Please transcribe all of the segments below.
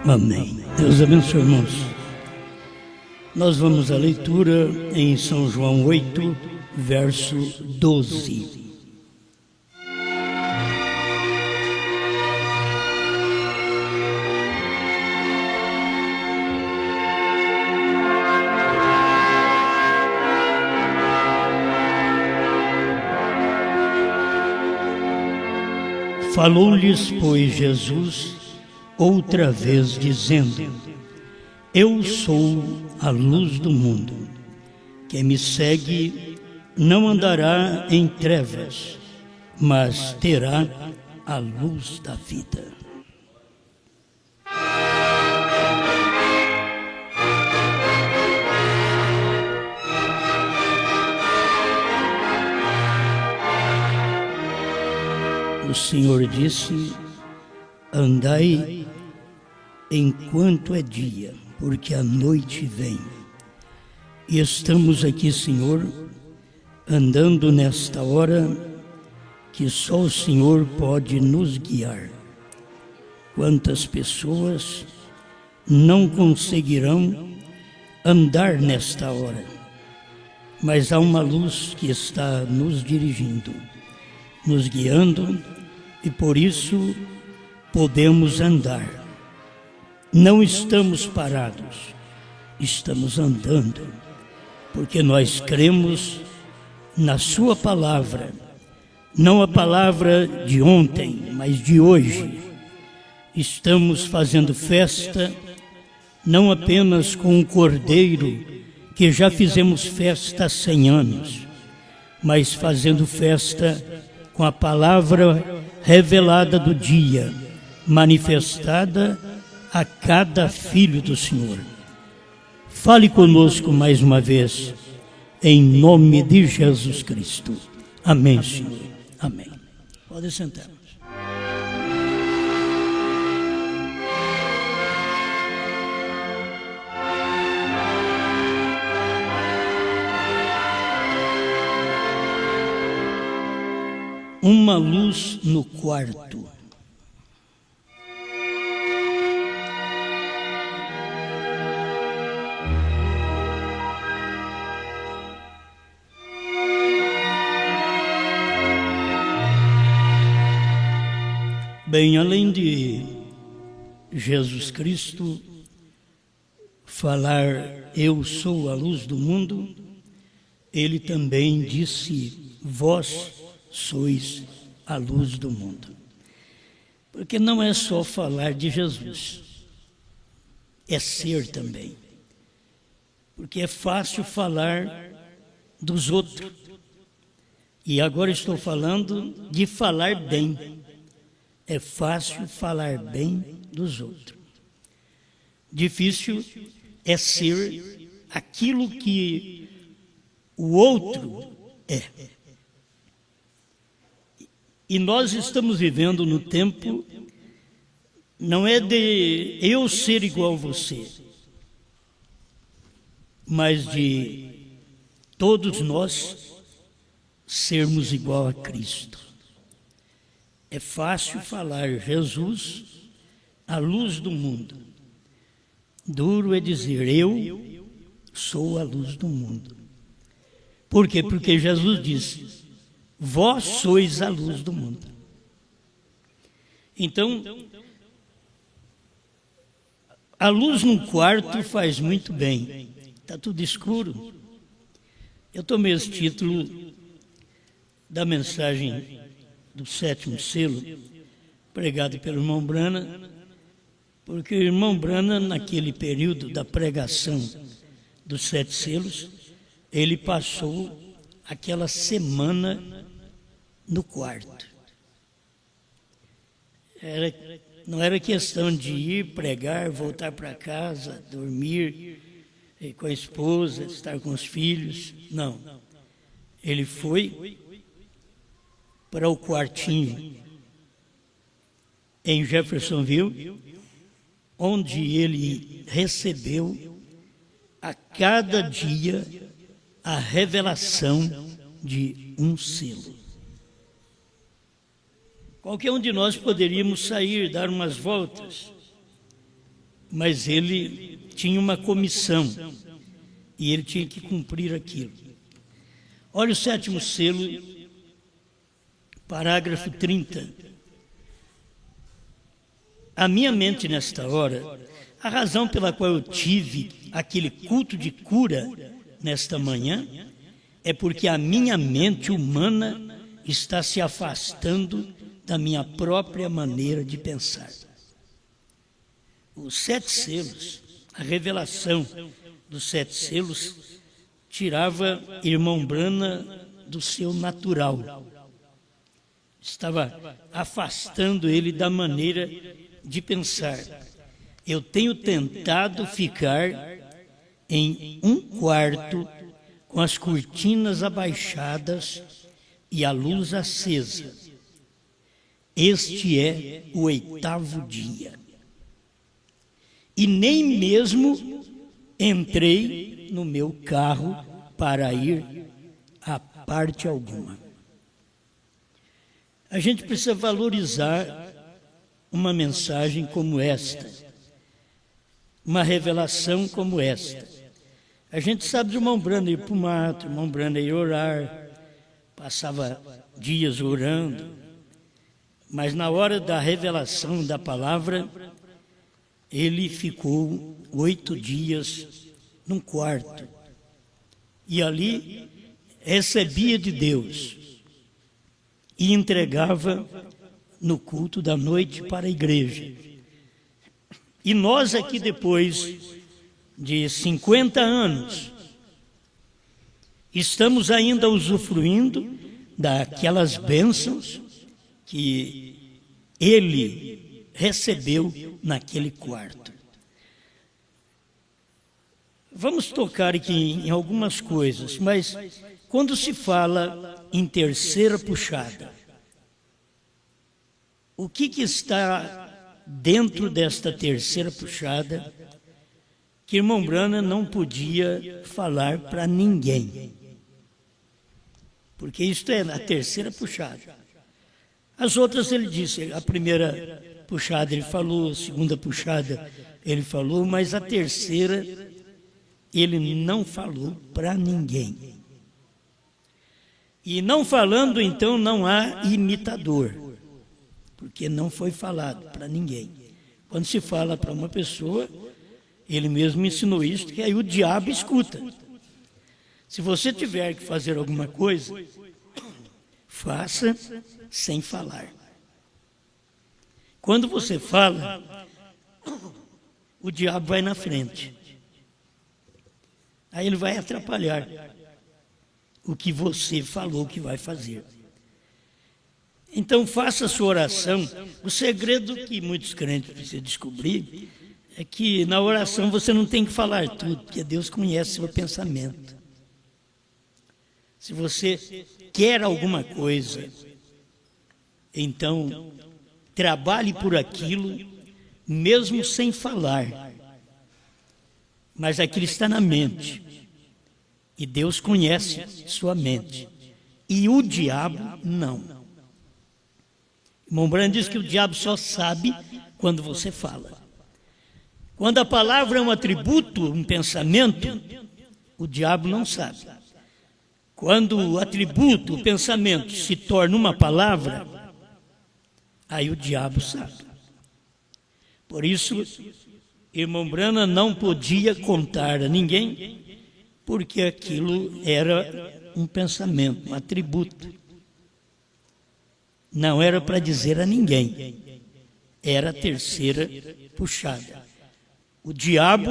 Amém. Deus abençoe, irmãos. Nós vamos à leitura em São João 8, verso 12. Falou-lhes, pois, Jesus outra vez, dizendo: Eu sou a luz do mundo. Quem me segue não andará em trevas, mas terá a luz da vida. O Senhor disse: Andai enquanto é dia, porque a noite vem. E estamos aqui, Senhor, andando nesta hora que só o Senhor pode nos guiar. Quantas pessoas não conseguirão andar nesta hora, mas há uma luz que está nos dirigindo, nos guiando, e por isso podemos andar. Não estamos parados, estamos andando, porque nós cremos na Sua palavra, não a palavra de ontem, mas de hoje. Estamos fazendo festa, não apenas com o Cordeiro, que já fizemos festa há 100 anos, mas fazendo festa com a palavra revelada do dia, manifestada a cada filho do Senhor. Fale conosco mais uma vez, em nome de Jesus Cristo. Amém, Senhor. Amém. Pode sentar. Uma luz no quarto. Bem, além de Jesus Cristo falar, eu sou a luz do mundo, ele também disse, vós sois a luz do mundo. Porque não é só falar de Jesus, é ser também. Porque é fácil falar dos outros. E agora estou falando de falar bem. É fácil falar bem dos outros. Difícil é ser aquilo que o outro é. E nós estamos vivendo no tempo, não é de eu ser igual a você, mas de todos nós sermos igual a Cristo. É fácil falar Jesus, a luz do mundo. Duro é dizer, eu sou a luz do mundo. Por quê? Porque Jesus disse, vós sois a luz do mundo. Então, a luz no quarto faz muito bem. Está tudo escuro. Eu tomei esse título da mensagem do 7º selo, pregado pelo irmão Brana, porque o irmão Brana, naquele período da pregação dos 7 selos, ele passou aquela semana no quarto. Não era questão de ir pregar, voltar para casa, dormir com a esposa, estar com os filhos. Não. Ele foi para o quartinho em Jeffersonville, onde ele recebeu a cada dia a revelação de um selo. Qualquer um de nós poderíamos sair, dar umas voltas, mas ele tinha uma comissão e ele tinha que cumprir aquilo. Olha o 7º selo, parágrafo 30. A minha mente nesta hora, a razão pela qual eu tive aquele culto de cura nesta manhã, é porque a minha mente humana está se afastando da minha própria maneira de pensar. Os 7 selos, a revelação dos 7 selos, tirava irmão Brana do seu natural. Estava afastando ele da maneira de pensar. Eu tenho tentado ficar em um quarto com as cortinas abaixadas e a luz acesa. Este é o 8º dia. E nem mesmo entrei no meu carro para ir a parte alguma. A gente precisa valorizar uma mensagem como esta, uma revelação como esta. A gente sabe do irmão Brana ir para o mato, o irmão Brana ir orar, passava dias orando, mas na hora da revelação da palavra, ele ficou 8 dias num quarto e ali recebia de Deus e entregava no culto da noite para a igreja. E nós aqui, depois de 50 anos, estamos ainda usufruindo daquelas bênçãos que ele recebeu naquele quarto. Vamos tocar aqui em algumas coisas, mas quando se fala em terceira puxada, o que está dentro desta terceira puxada que irmão Brana não podia falar para ninguém? Porque isto é a terceira puxada. As outras ele disse, a primeira puxada ele falou, a segunda puxada ele falou, mas a terceira ele não falou para ninguém. E não falando, então, não há imitador, porque não foi falado para ninguém. Quando se fala para uma pessoa, ele mesmo ensinou isso, que aí o diabo escuta. Se você tiver que fazer alguma coisa, faça sem falar. Quando você fala, o diabo vai na frente. Aí ele vai atrapalhar o que você falou que vai fazer. Então faça a sua oração. O segredo que muitos crentes precisam descobrir é que na oração você não tem que falar tudo, porque Deus conhece seu pensamento. Se você quer alguma coisa, então trabalhe por aquilo, mesmo sem falar. Mas aquilo está na mente. E Deus conhece sua mente. E o diabo não. Irmão Brana diz que o diabo só sabe quando você fala. Quando a palavra é um atributo, um pensamento, o diabo não sabe. Quando o atributo, o pensamento, se torna uma palavra, aí o diabo sabe. Por isso, irmão Brana não podia contar a ninguém, porque aquilo era um pensamento, um atributo. Não era para dizer a ninguém. Era a terceira puxada. O diabo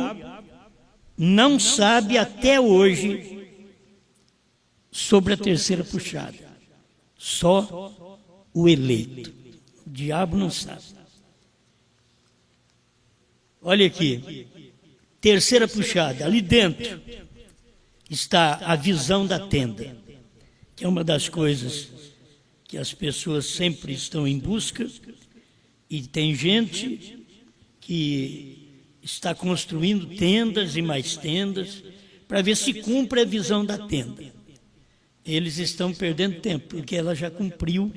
não sabe até hoje sobre a terceira puxada. Só o eleito. O diabo não sabe. Olha aqui. Terceira puxada. Ali dentro está a visão da tenda, que é uma das coisas que as pessoas sempre estão em busca, e tem gente que está construindo tendas e mais tendas para ver se cumpre a visão da tenda. Eles estão perdendo tempo, porque ela já cumpriu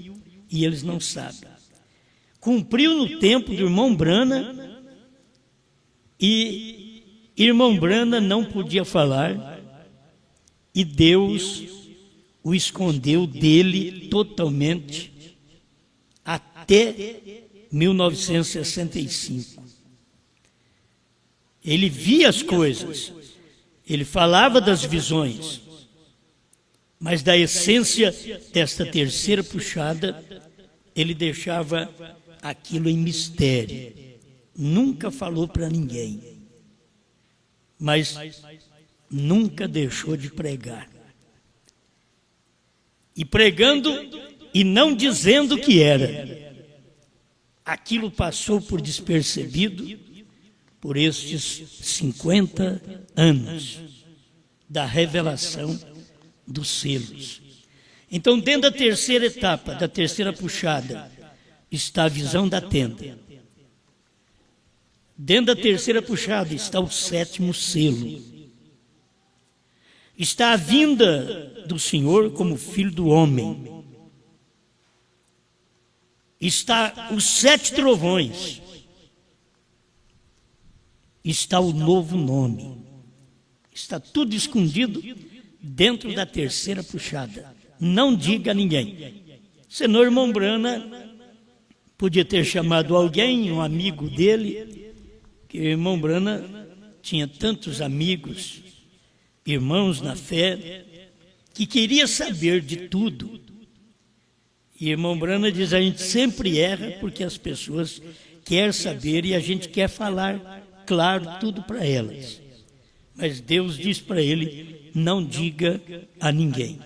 e eles não sabem. Cumpriu no tempo do irmão Brana E irmão Brana não podia falar, e Deus o escondeu dele totalmente até 1965. Ele via as coisas, ele falava das visões, mas da essência desta terceira puxada, ele deixava aquilo em mistério. Nunca falou para ninguém, mas nunca deixou de pregar. E pregando e não dizendo o que era. Aquilo passou por despercebido por estes 50 anos da revelação dos selos. Então, dentro da terceira etapa, da terceira puxada, está a visão da tenda. Dentro da terceira puxada está o sétimo selo. Está a vinda do Senhor como Filho do Homem. Está os 7 trovões. Está o novo nome. Está tudo escondido dentro da terceira puxada. Não diga a ninguém. Senão, irmão Brana podia ter chamado alguém, um amigo dele, que o irmão Brana tinha tantos amigos, irmãos na fé, que queria saber de tudo. E irmão Brana diz, a gente sempre erra porque as pessoas querem saber e a gente quer falar, claro, tudo para elas. Mas Deus diz para ele, não diga a ninguém.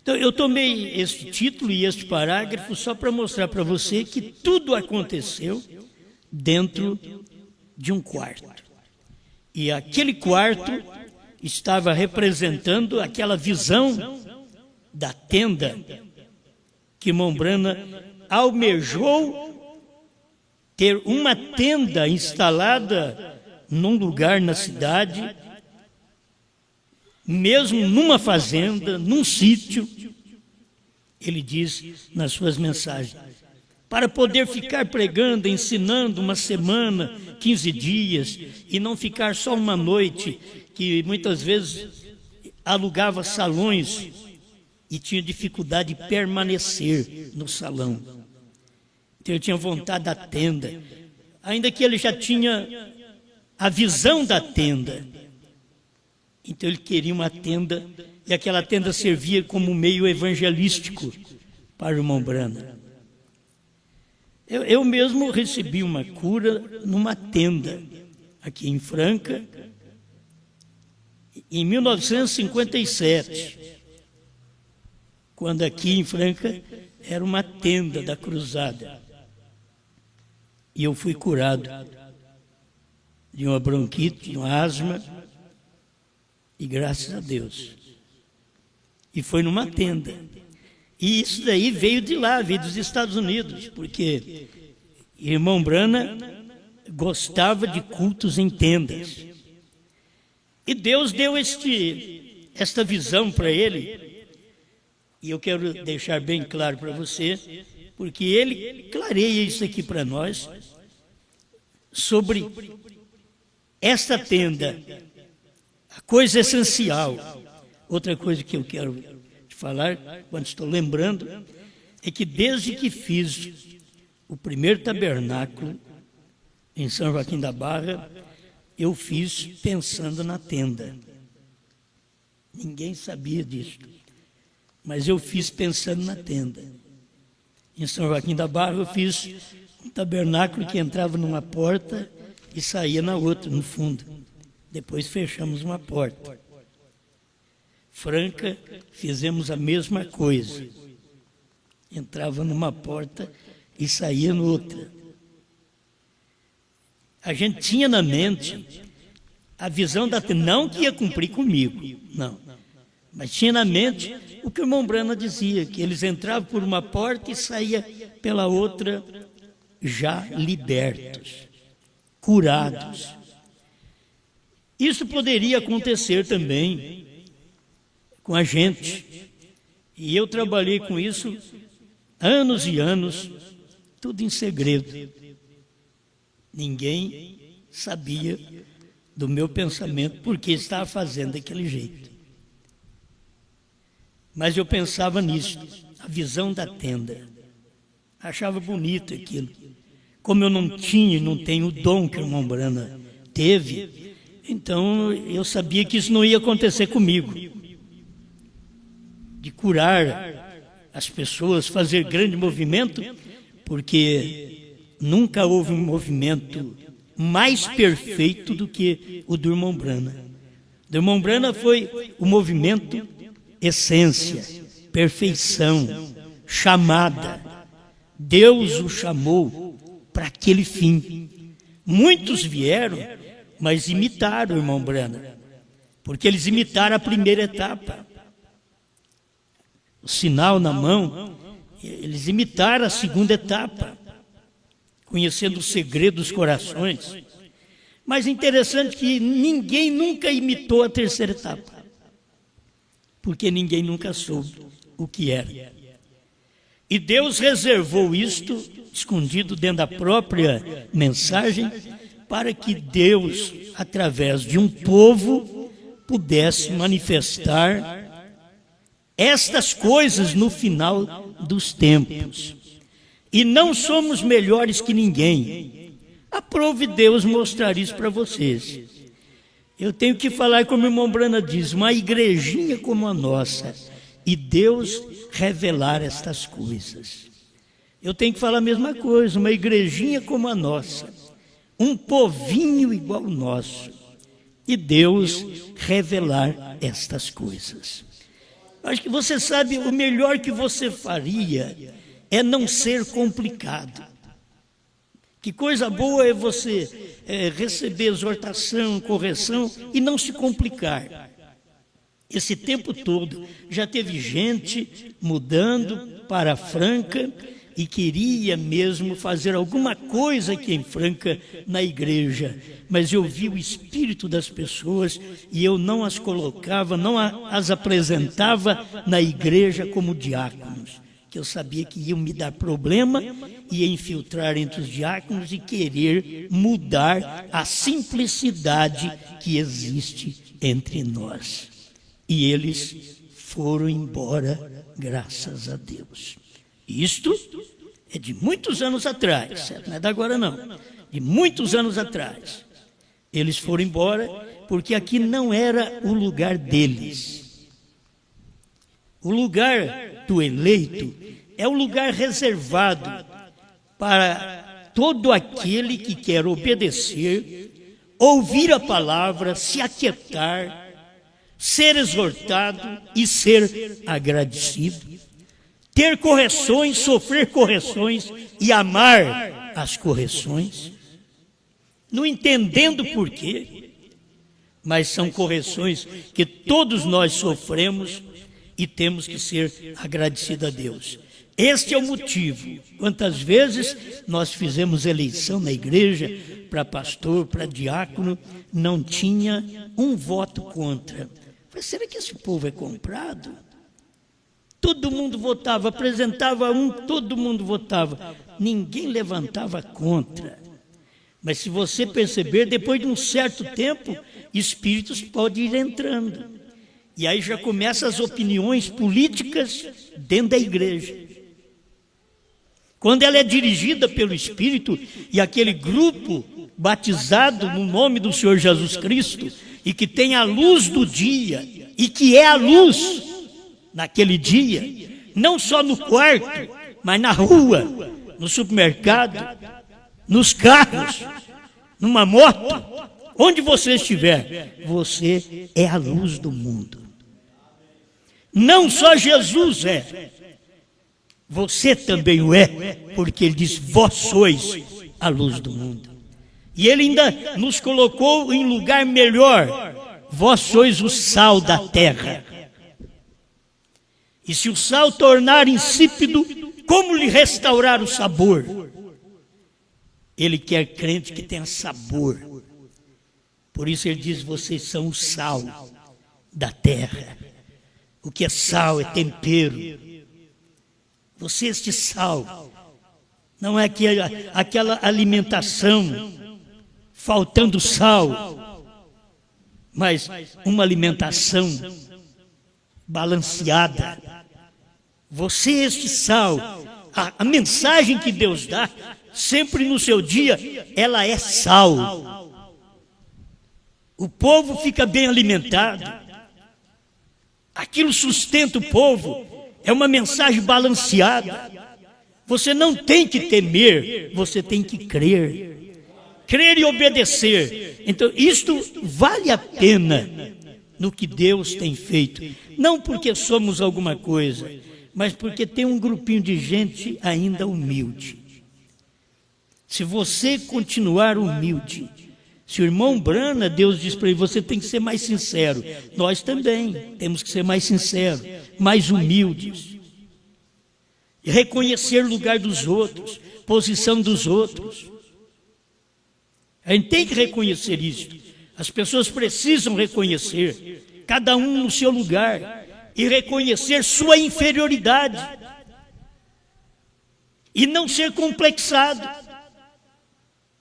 Então, eu tomei este título e este parágrafo só para mostrar para você que tudo aconteceu dentro de um quarto. E aquele quarto estava representando aquela visão da tenda que irmão Brana almejou ter uma tenda instalada num lugar na cidade, mesmo numa fazenda, num sítio. Ele diz nas suas mensagens, para poder ficar pregando, ensinando uma semana, 15 dias, e não ficar só uma noite, que muitas vezes alugava salões e tinha dificuldade de permanecer no salão. Então ele tinha vontade da tenda, ainda que ele já tinha a visão da tenda. Então ele queria uma tenda, e aquela tenda servia como meio evangelístico para o irmão Brana. Eu mesmo recebi uma cura numa tenda, aqui em Franca, em 1957, quando aqui em Franca era uma tenda da cruzada. E eu fui curado de uma bronquite, de uma asma, e graças a Deus. E foi numa tenda. E isso daí veio de lá, veio dos Estados Unidos, porque irmão Brana gostava de cultos em tendas. E Deus deu esta visão para ele, e eu quero deixar bem claro para você, porque ele clareia isso aqui para nós, sobre esta tenda, a coisa essencial. Outra coisa que eu quero te falar, quando estou lembrando, é que desde que fiz o primeiro tabernáculo em São Joaquim da Barra, eu fiz pensando na tenda. Ninguém sabia disso, mas eu fiz pensando na tenda. Em São Joaquim da Barra eu fiz um tabernáculo que entrava numa porta e saía na outra, no fundo. Depois fechamos uma porta. Franca, fizemos a mesma coisa. Entrava numa porta e saía na outra. A gente tinha na mente a visão da tenda, não que ia cumprir comigo, não. Mas tinha na mente o que o irmão Brana dizia, que eles entravam por uma porta e saíam pela outra já libertos, curados. Isso poderia acontecer também com a gente. E eu trabalhei com isso anos e anos, tudo em segredo. Ninguém sabia do meu pensamento, porque estava fazendo daquele jeito. Mas eu pensava nisso, a visão da tenda. Achava bonito aquilo. Como eu não tinha e não tenho o dom que o irmão Brana teve, então eu sabia que isso não ia acontecer comigo. De curar as pessoas, fazer grande movimento, porque nunca houve um movimento mais perfeito do que o do irmão Brana. O do irmão Brana foi o movimento essência, perfeição, chamada. Deus o chamou para aquele fim. Muitos vieram, mas imitaram o irmão Brana, porque eles imitaram a primeira etapa. O sinal na mão, eles imitaram a segunda etapa, conhecendo o segredo dos corações. Mas é interessante que ninguém nunca imitou a terceira etapa, porque ninguém nunca soube o que era. E Deus reservou isto, escondido dentro da própria mensagem, para que Deus, através de um povo, pudesse manifestar estas coisas no final dos tempos. E não somos melhores que ninguém. Aprove Deus mostrar isso para vocês. Eu tenho que falar, como o irmão Brana diz, uma igrejinha como a nossa, e Deus revelar estas coisas. Eu tenho que falar a mesma coisa, uma igrejinha como a nossa, um povinho igual ao nosso, e Deus revelar estas coisas. Acho que você sabe, o melhor que você faria é não ser complicado. Que coisa boa é você receber exortação, correção e não se complicar. Esse tempo todo já teve gente mudando para Franca e queria mesmo fazer alguma coisa aqui em Franca na igreja, mas eu vi o espírito das pessoas e eu não as colocava, não as apresentava na igreja como diáconos, que eu sabia que iam me dar problema, ia infiltrar entre os diáconos e querer mudar a simplicidade que existe entre nós. E eles foram embora, graças a Deus. Isto é de muitos anos atrás, certo? Não é de agora não, de muitos anos atrás. Eles foram embora porque aqui não era o lugar deles. O lugar do eleito é o lugar reservado para todo aquele que quer obedecer, ouvir a palavra, se aquietar, ser exortado e ser agradecido. Ter correções, sofrer correções e amar as correções, não entendendo por quê, mas são correções que todos nós sofremos e temos que ser agradecidos a Deus. Este é o motivo. Quantas vezes nós fizemos eleição na igreja para pastor, para diácono, não tinha um voto contra. Mas será que esse povo é comprado? Todo mundo votava, apresentava um, todo mundo votava. Ninguém levantava contra. Mas se você perceber, depois de um certo tempo, espíritos podem ir entrando. E aí já começam as opiniões políticas dentro da igreja. Quando ela é dirigida pelo Espírito, e aquele grupo batizado no nome do Senhor Jesus Cristo, e que tem a luz do dia, e que é a luz naquele dia, não só no quarto, mas na rua, no supermercado, nos carros, numa moto, onde você estiver, você é a luz do mundo. Não só Jesus é, você também o é, porque ele diz, vós sois a luz do mundo. E ele ainda nos colocou em lugar melhor, vós sois o sal da terra. E se o sal tornar insípido, como lhe restaurar o sabor? Ele quer crente que tenha sabor. Por isso ele diz, vocês são o sal da terra. O que é sal é tempero. Você, este sal, não é aquela alimentação faltando sal, mas uma alimentação balanceada. Você é este sal. A mensagem que Deus dá, sempre no seu dia, ela é sal. O povo fica bem alimentado. Aquilo sustenta o povo. É uma mensagem balanceada. Você não tem que temer, você tem que crer. Crer e obedecer. Então, isto vale a pena no que Deus tem feito. Não porque somos alguma coisa, mas porque tem um grupinho de gente ainda humilde. Se você continuar humilde, se o irmão Brana, Deus diz para ele, você tem que ser mais sincero. Nós também temos que ser mais sinceros, mais humildes. E reconhecer o lugar dos outros, posição dos outros. A gente tem que reconhecer isso. As pessoas precisam reconhecer, cada um no seu lugar, e reconhecer sua inferioridade. E não ser complexado.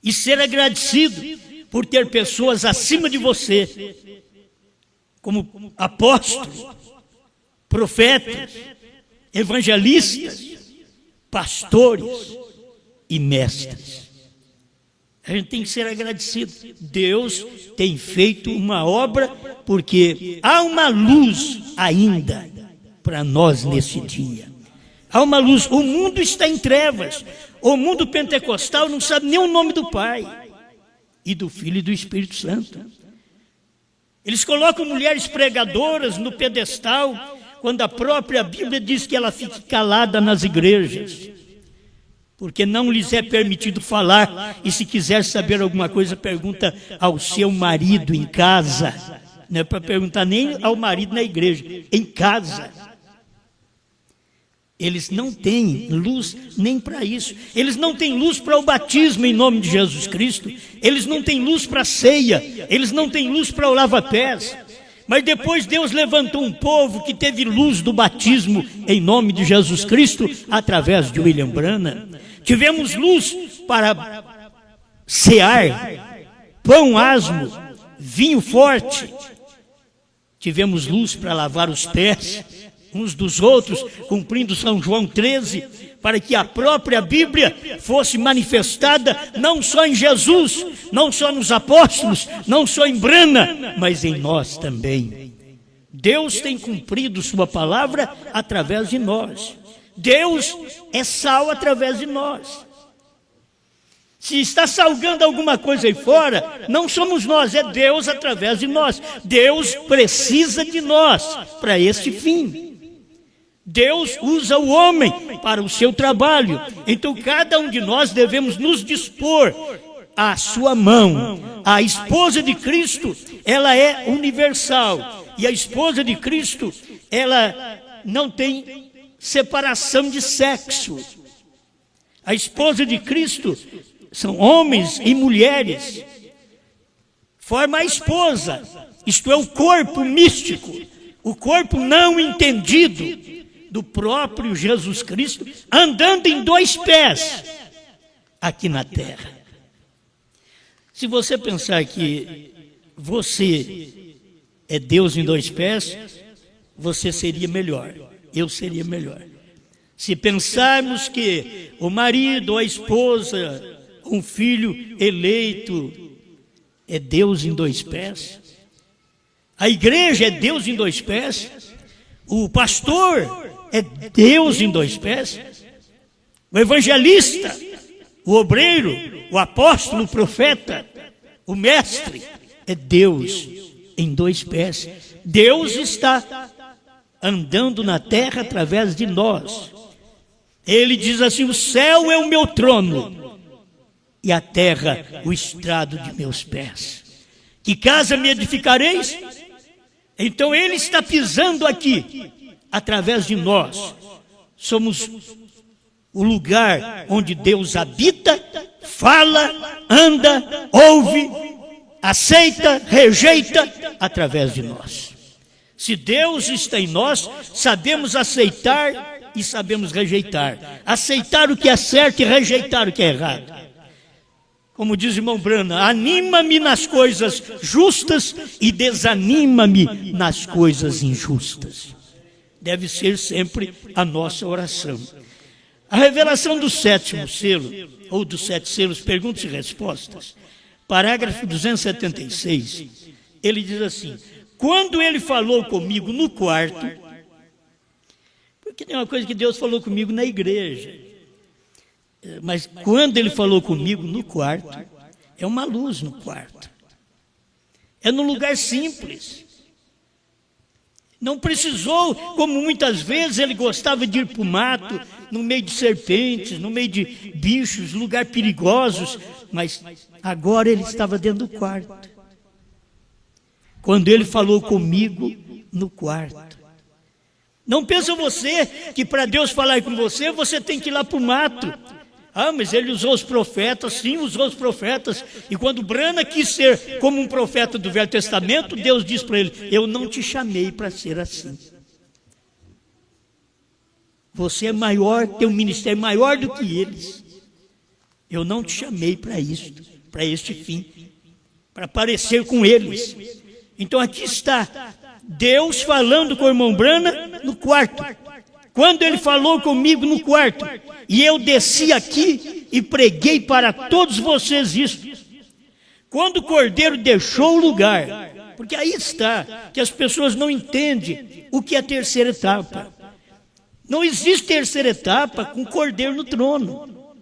E ser agradecido por ter pessoas acima de você, como apóstolos, profetas, evangelistas, pastores e mestres. A gente tem que ser agradecido. Deus tem feito uma obra, porque há uma luz ainda para nós nesse dia. Há uma luz. O mundo está em trevas. O mundo pentecostal não sabe nem o nome do Pai, e do Filho e do Espírito Santo. Eles colocam mulheres pregadoras no pedestal, quando a própria Bíblia diz que ela fique calada nas igrejas, porque não lhes é permitido falar, e se quiser saber alguma coisa, pergunta ao seu marido em casa. Não é para perguntar nem ao marido na igreja, em casa. Eles não têm luz nem para isso. Eles não têm luz para o batismo em nome de Jesus Cristo. Eles não têm luz para a ceia. Eles não têm luz para o lava-pés. Mas depois Deus levantou um povo que teve luz do batismo em nome de Jesus Cristo, através de William Branham. Tivemos luz para cear, pão asmo, vinho forte. Tivemos luz para lavar os pés uns dos outros, cumprindo São João 13, para que a própria Bíblia fosse manifestada não só em Jesus, não só nos apóstolos, não só em Branham, mas em nós também. Deus tem cumprido sua palavra através de nós. Deus é sal através de nós. Se está salgando alguma coisa aí fora, não somos nós, é Deus através de nós. Deus precisa de nós para este fim. Deus usa o homem para o seu trabalho. Então cada um de nós devemos nos dispor à sua mão. A esposa de Cristo, ela é universal. E a esposa de Cristo, ela não tem separação de sexo. A esposa de Cristo são homens e mulheres. Forma a esposa, isto é, o corpo místico, o corpo não entendido do próprio Jesus Cristo, andando em dois pés aqui na terra. Se você pensar que você é Deus em dois pés, você seria melhor, eu seria melhor. Se pensarmos que o marido ou a esposa, um filho eleito, é Deus em dois pés, a igreja é Deus em dois pés, o pastor é Deus em dois pés, o evangelista, o obreiro, o apóstolo, o profeta, o mestre, é Deus em dois pés. Deus está andando na terra através de nós. Ele diz assim: o céu é o meu trono e a terra o estrado de meus pés. Que casa me edificareis? Então ele está pisando aqui através de nós. Somos o lugar onde Deus habita, fala, anda, ouve, aceita, rejeita, através de nós. Se Deus está em nós, sabemos aceitar e sabemos rejeitar. Aceitar o que é certo e rejeitar o que é errado. Como diz o irmão Brana, anima-me nas coisas justas e desanima-me nas coisas injustas. Deve ser sempre a nossa oração. A revelação do 7º selo, ou dos 7 selos, perguntas e respostas, parágrafo 276, ele diz assim: quando ele falou comigo no quarto, porque tem uma coisa que Deus falou comigo na igreja, mas quando ele falou comigo no quarto, é uma luz no quarto, é num lugar simples. Não precisou, como muitas vezes ele gostava de ir para o mato, no meio de serpentes, no meio de bichos, lugares perigosos, mas agora ele estava dentro do quarto. Quando ele falou comigo no quarto. Não pensa você que para Deus falar com você, você tem que ir lá para o mato. Ah, mas ele usou os profetas, sim, usou os profetas. E quando Brana quis ser como um profeta do Velho Testamento, Deus diz para ele: eu não te chamei para ser assim. Você é maior, tem um ministério maior do que eles. Eu não te chamei para isso, para este fim, para parecer com eles. Então aqui está Deus falando com o irmão Brana no quarto. Quando ele falou comigo no quarto, e eu desci aqui e preguei para todos vocês isso. Quando o Cordeiro deixou o lugar, porque aí está, que as pessoas não entendem o que é a terceira etapa. Não existe terceira etapa com o Cordeiro no trono.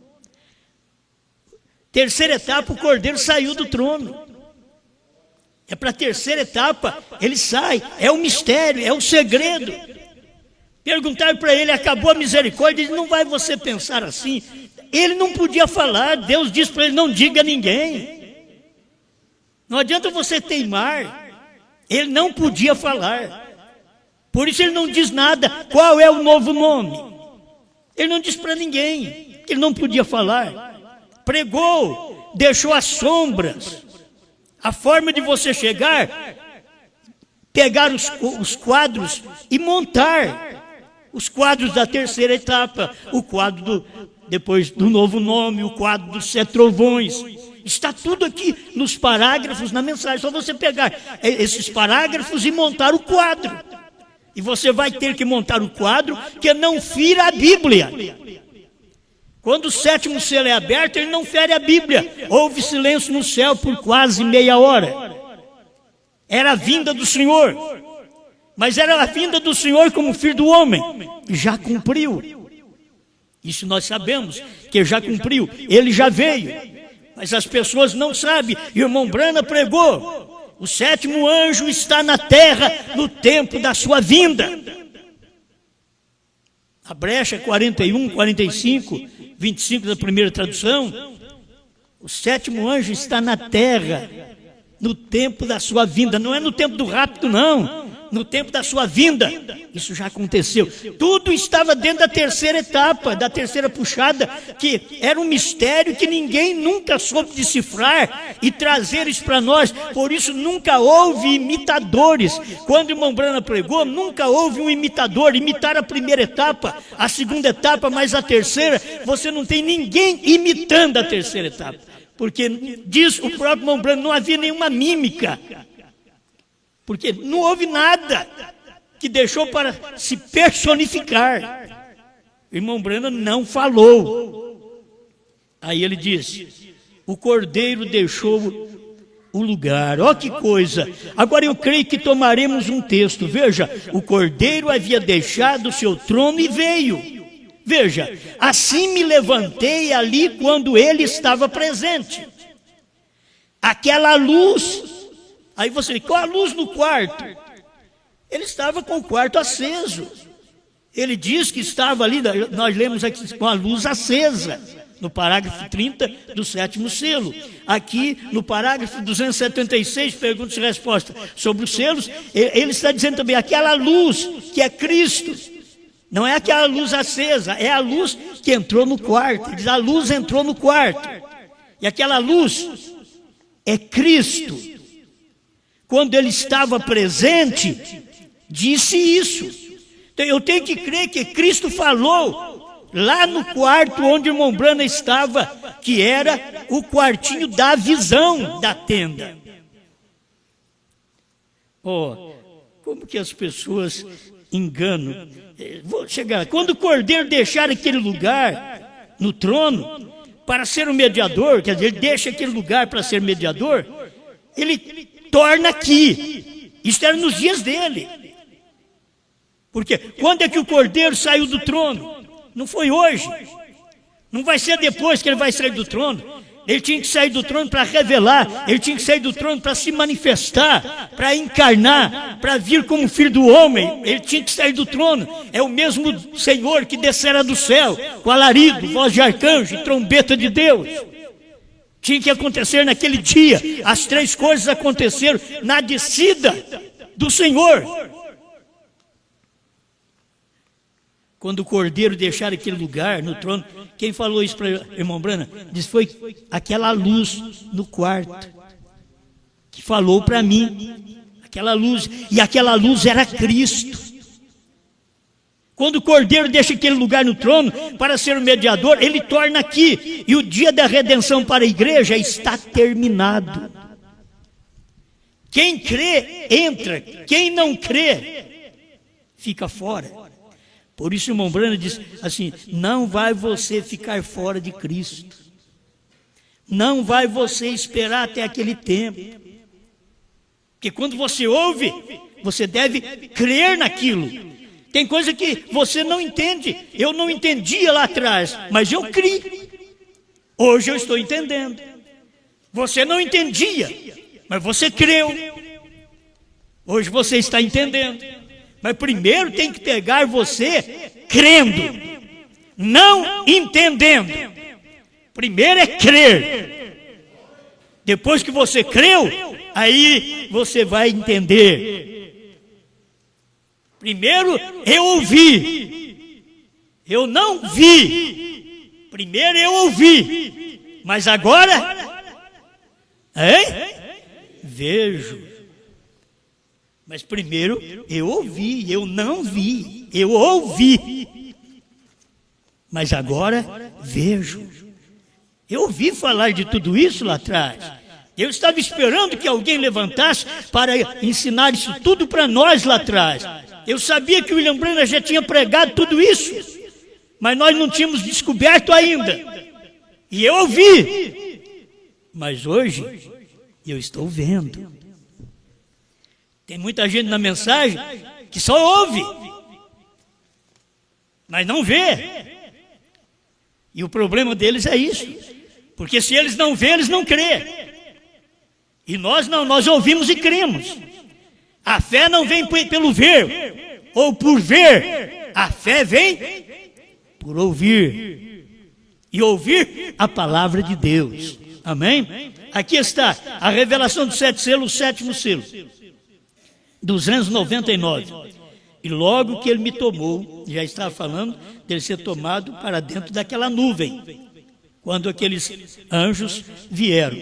Terceira etapa, o Cordeiro saiu do trono. É para a terceira etapa, ele sai, é o mistério, é o segredo. Perguntaram para ele, acabou a misericórdia? Ele: não vai você pensar assim. Ele não podia falar, Deus disse para ele: não diga a ninguém. Não adianta você teimar. Ele não podia falar. Por isso ele não diz nada. Qual é o novo nome? Ele não disse para ninguém, ele não podia falar. Pregou, deixou as sombras. A forma de você chegar, pegar os quadros e montar os quadros da terceira etapa, o quadro depois do novo nome, o quadro dos 7 trovões. Está tudo aqui nos parágrafos, na mensagem. Só você pegar esses parágrafos e montar o quadro. E você vai ter que montar o quadro que não fira a Bíblia. Quando o 7º selo é aberto, ele não fere a Bíblia. Houve silêncio no céu por quase meia hora. Era a vinda do Senhor. Mas era a vinda do Senhor como filho do homem. Já cumpriu. Isso nós sabemos, que já cumpriu. Ele já veio. Mas as pessoas não sabem. E o irmão Brana pregou: o 7º anjo está na terra no tempo da sua vinda. A brecha 41, 45, 25 da primeira tradução. O 7º anjo está na terra no tempo da sua vinda. Não é no tempo do rapto, não. No tempo da sua vinda. Isso já aconteceu. Tudo estava dentro da terceira etapa, da terceira puxada, que era um mistério que ninguém nunca soube decifrar e trazer isso para nós. Por isso nunca houve imitadores. Quando o irmão Brana pregou, nunca houve um imitador. Imitar a primeira etapa, a segunda etapa, mas a terceira, você não tem ninguém imitando a terceira etapa. Porque diz o próprio irmão Brana, não havia nenhuma mímica. Porque não houve nada que deixou para se personificar. O irmão Brana não falou. Aí ele diz: o Cordeiro deixou o lugar. Ó que coisa! Agora eu creio que tomaremos um texto. Veja, o Cordeiro havia deixado o seu trono e veio. Veja, assim me levantei ali quando ele estava presente. Aquela luz. Aí você, qual a luz no quarto? Ele estava com o quarto aceso. Ele diz que estava ali, nós lemos aqui, com a luz acesa, no parágrafo 30 do 7º selo. Aqui, no parágrafo 276, perguntas e respostas sobre os selos, ele está dizendo também, aquela luz que é Cristo. Não é aquela luz acesa, é a luz que entrou no quarto. Ele diz, a luz entrou no quarto. E aquela luz é Cristo. Quando ele estava presente, disse isso. Então, eu tenho que crer que Cristo falou lá no quarto onde o irmão Branham estava, que era o quartinho da visão da tenda. Como que as pessoas enganam? Vou chegar. Quando o Cordeiro deixar aquele lugar no trono para ser o mediador, quer dizer, ele deixa aquele lugar para ser mediador, ele torna aqui. Isso era nos dias dele. Porque quando é que o Cordeiro saiu do trono? Não foi hoje. Não vai ser depois que ele vai sair do trono. Ele tinha que sair do trono para revelar. Ele tinha que sair do trono para se manifestar, para encarnar, para vir como filho do homem. Ele tinha que sair do trono. É o mesmo Senhor que descera do céu, com alarido, voz de arcanjo, trombeta de Deus. Tinha que acontecer naquele dia. As três coisas aconteceram na descida do Senhor. Quando o Cordeiro deixar aquele lugar no trono, quem falou isso para o irmão Branham? Disse, foi aquela luz no quarto que falou para mim. Aquela luz, e aquela luz era Cristo. Quando o Cordeiro deixa aquele lugar no trono para ser o mediador, ele torna aqui. E o dia da redenção para a igreja está terminado. Quem crê, entra. Quem não crê, fica fora. Por isso o irmão Branham diz assim, não vai você ficar fora de Cristo. Não vai você esperar até aquele tempo. Porque quando você ouve, você deve crer naquilo. Tem coisa que você não entende. Eu não entendia lá atrás, mas eu criei. Hoje eu estou entendendo. Você não entendia, mas você creu. Hoje você está entendendo. Mas primeiro tem que pegar você crendo, não entendendo. Primeiro é crer. Depois que você creu, aí você vai entender. Primeiro eu ouvi, eu não vi. Primeiro eu ouvi, mas agora, vejo. Mas primeiro eu ouvi, eu não vi, eu ouvi. Mas agora vejo. Eu ouvi falar de tudo isso lá atrás. Eu estava esperando que alguém levantasse para ensinar isso tudo para nós lá atrás. Eu sabia que o William Branham já tinha pregado tudo isso, mas nós não tínhamos descoberto ainda. E eu ouvi. Mas hoje eu estou vendo. Tem muita gente na mensagem que só ouve, mas não vê. E o problema deles é isso. Porque se eles não vêem, eles não crêem. E nós não, nós ouvimos e cremos. A fé não vem pelo ver, ou por ver. A fé vem por ouvir. E ouvir a palavra de Deus. Amém? Aqui está a revelação dos 7 selos, o 7º selo. 299. E logo que ele me tomou, já estava falando dele ser tomado para dentro daquela nuvem, quando aqueles anjos vieram.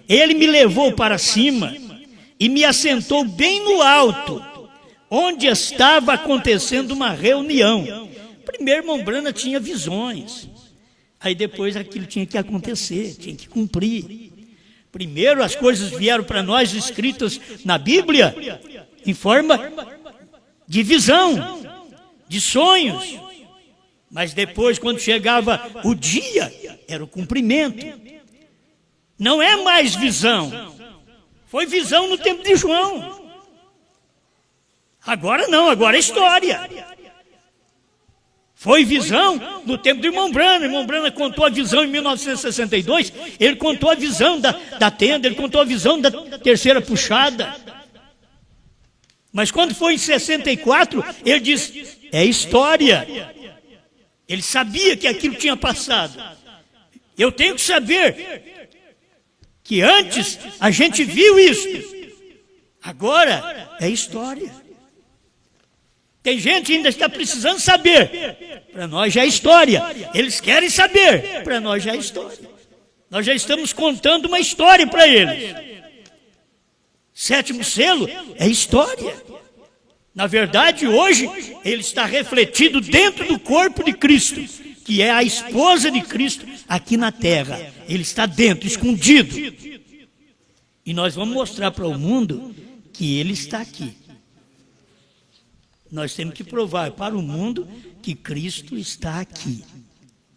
Ele me levou para cima e me assentou bem no alto, onde estava acontecendo uma reunião. Primeiro, irmão Branham tinha visões. Aí depois aquilo tinha que acontecer, tinha que cumprir. Primeiro as coisas vieram para nós escritas na Bíblia, em forma de visão, de sonhos. Mas depois, quando chegava o dia, era o cumprimento. Não é mais visão. Foi visão no tempo de João. Agora não, agora é história. Foi visão no tempo do irmão Branham. O irmão Branham contou a visão em 1962. Ele contou a visão da tenda, ele contou a visão da terceira puxada. Mas quando foi em 64, ele disse, é história. Ele sabia que aquilo tinha passado. Eu tenho que saber que antes a gente viu isso. Agora é história. Tem gente que ainda está precisando saber. Para nós já é história. Eles querem saber. Para nós já é história. Nós já estamos contando uma história para eles. 7º selo é história. Na verdade, hoje, ele está refletido dentro do corpo de Cristo. que é a esposa de Cristo, aqui na terra. Ele está dentro, escondido. E nós vamos mostrar para o mundo que ele está aqui. Nós temos que provar para o mundo que Cristo está aqui.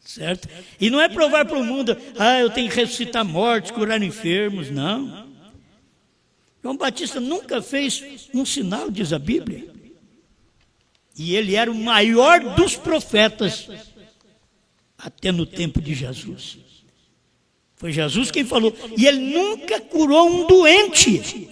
Certo? E não é provar para o mundo, eu tenho que ressuscitar mortos, curar enfermos, não. João Batista nunca fez um sinal, diz a Bíblia. E ele era o maior dos profetas, até no tempo de Jesus. Foi Jesus quem falou. E ele nunca curou um doente.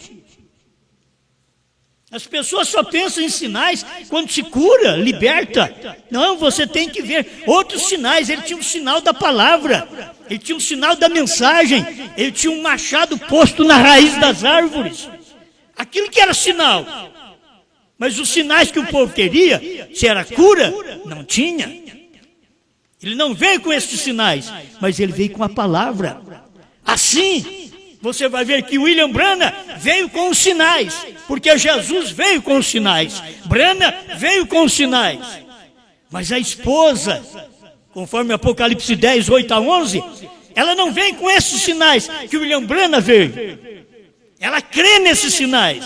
As pessoas só pensam em sinais quando se cura, liberta. Não, você tem que ver outros sinais. Ele tinha um sinal da palavra, ele tinha um sinal da mensagem, ele tinha um machado posto na raiz das árvores. Aquilo que era sinal. Mas os sinais que o povo queria, se era cura, não tinha. Ele não veio com esses sinais, mas ele veio com a palavra. Assim, você vai ver que William Branham veio com os sinais, porque Jesus veio com os sinais, Branham veio com os sinais. Mas a esposa, conforme Apocalipse 10, 8 a 11, ela não vem com esses sinais que William Branham veio. Ela crê nesses sinais.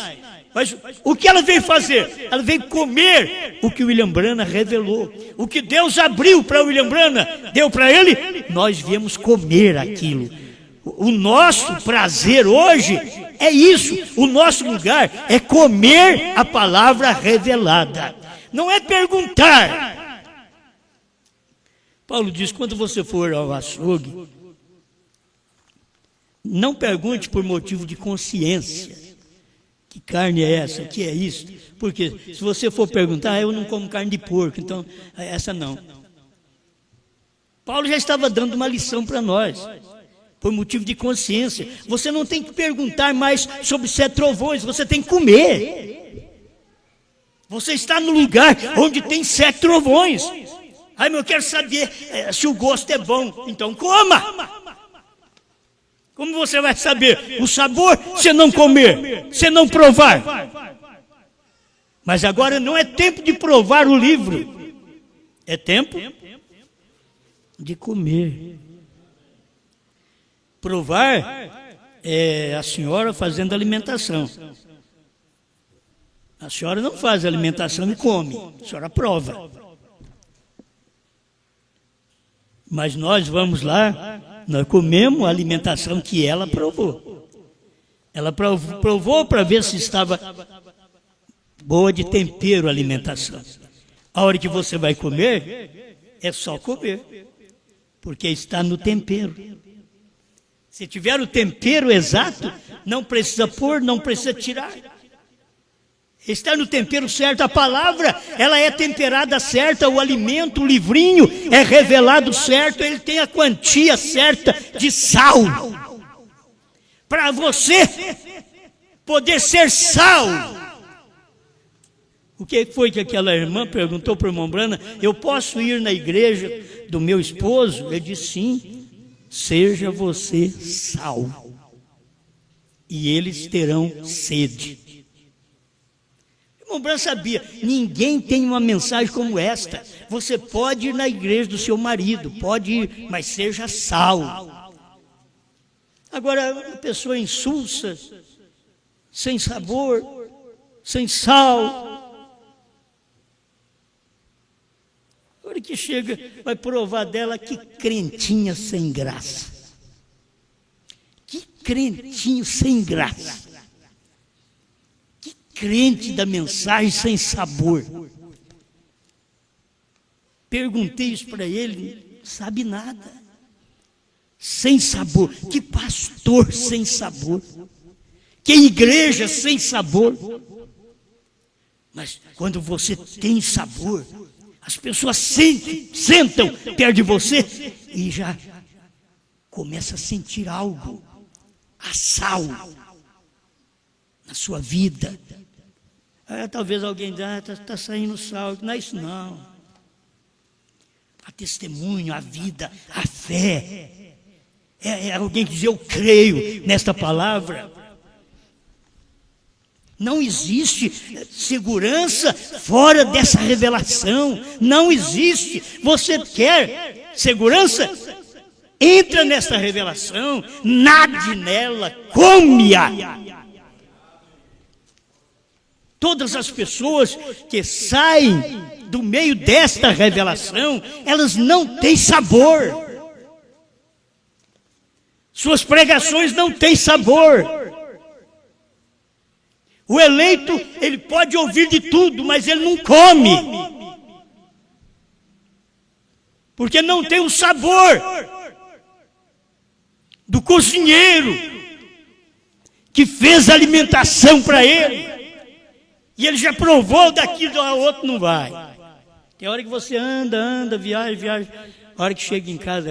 Mas o que ela veio fazer? Ela veio comer o que William Branham revelou. O que Deus abriu para William Branham, deu para ele, nós viemos comer aquilo. O nosso prazer hoje é isso. O nosso lugar é comer a palavra revelada. Não é perguntar. Paulo diz, quando você for ao açougue, não pergunte por motivo de consciência. Que carne é essa? O que é isso? Porque se você for perguntar, eu não como carne de porco, então essa não. Paulo já estava dando uma lição para nós. Por motivo de consciência. Você não tem que perguntar mais sobre se é trovões, você tem que comer. Você está no lugar onde tem 7 trovões. Mas eu quero saber se o gosto é bom. Então coma. Como você vai saber o sabor se não comer, se não provar? Mas agora não é tempo de provar o livro. É tempo de comer. Provar é a senhora fazendo alimentação. A senhora não faz alimentação e come, a senhora prova. Mas nós vamos lá, nós comemos a alimentação que ela provou. Ela provou para ver se estava boa de tempero a alimentação. A hora que você vai comer, é só comer, porque está no tempero. Se tiver o tempero exato, não precisa pôr, não precisa tirar. Está no tempero certo, a palavra, ela é temperada certa, o alimento, o livrinho é revelado certo, ele tem a quantia certa de sal. Para você poder ser sal. O que foi que aquela irmã perguntou para o irmão Branham? Eu posso ir na igreja do meu esposo? Ele disse sim. Seja você sal, e eles terão sede. O irmão Branham sabia, ninguém tem uma mensagem como esta. Você pode ir na igreja do seu marido, pode ir, mas seja sal. Agora, uma pessoa insulsa, sem sabor, sem sal, a hora que chega, vai provar dela, que crentinha sem graça. Que crentinho sem graça. Que crente da mensagem sem sabor. Perguntei isso para ele, não sabe nada. Sem sabor. Que pastor sem sabor. Que igreja sem sabor. Mas quando você tem sabor, as pessoas sentam perto de você e já começa a sentir algo, a sal na sua vida. Talvez alguém diga, está saindo sal. Não é isso não. A testemunho, a vida, a fé. É alguém que diz, eu creio nesta palavra. Não existe segurança fora dessa revelação. Não existe. Você quer segurança? Entra nessa revelação, nade nela, come-a. Todas as pessoas que saem do meio desta revelação, elas não têm sabor. Suas pregações não têm sabor. O eleito, ele pode ouvir de tudo, mas ele não come. Porque não tem o sabor do cozinheiro que fez a alimentação para ele. E ele já provou daquilo, o outro não vai. Tem hora que você anda, viaja. A hora que chega em casa,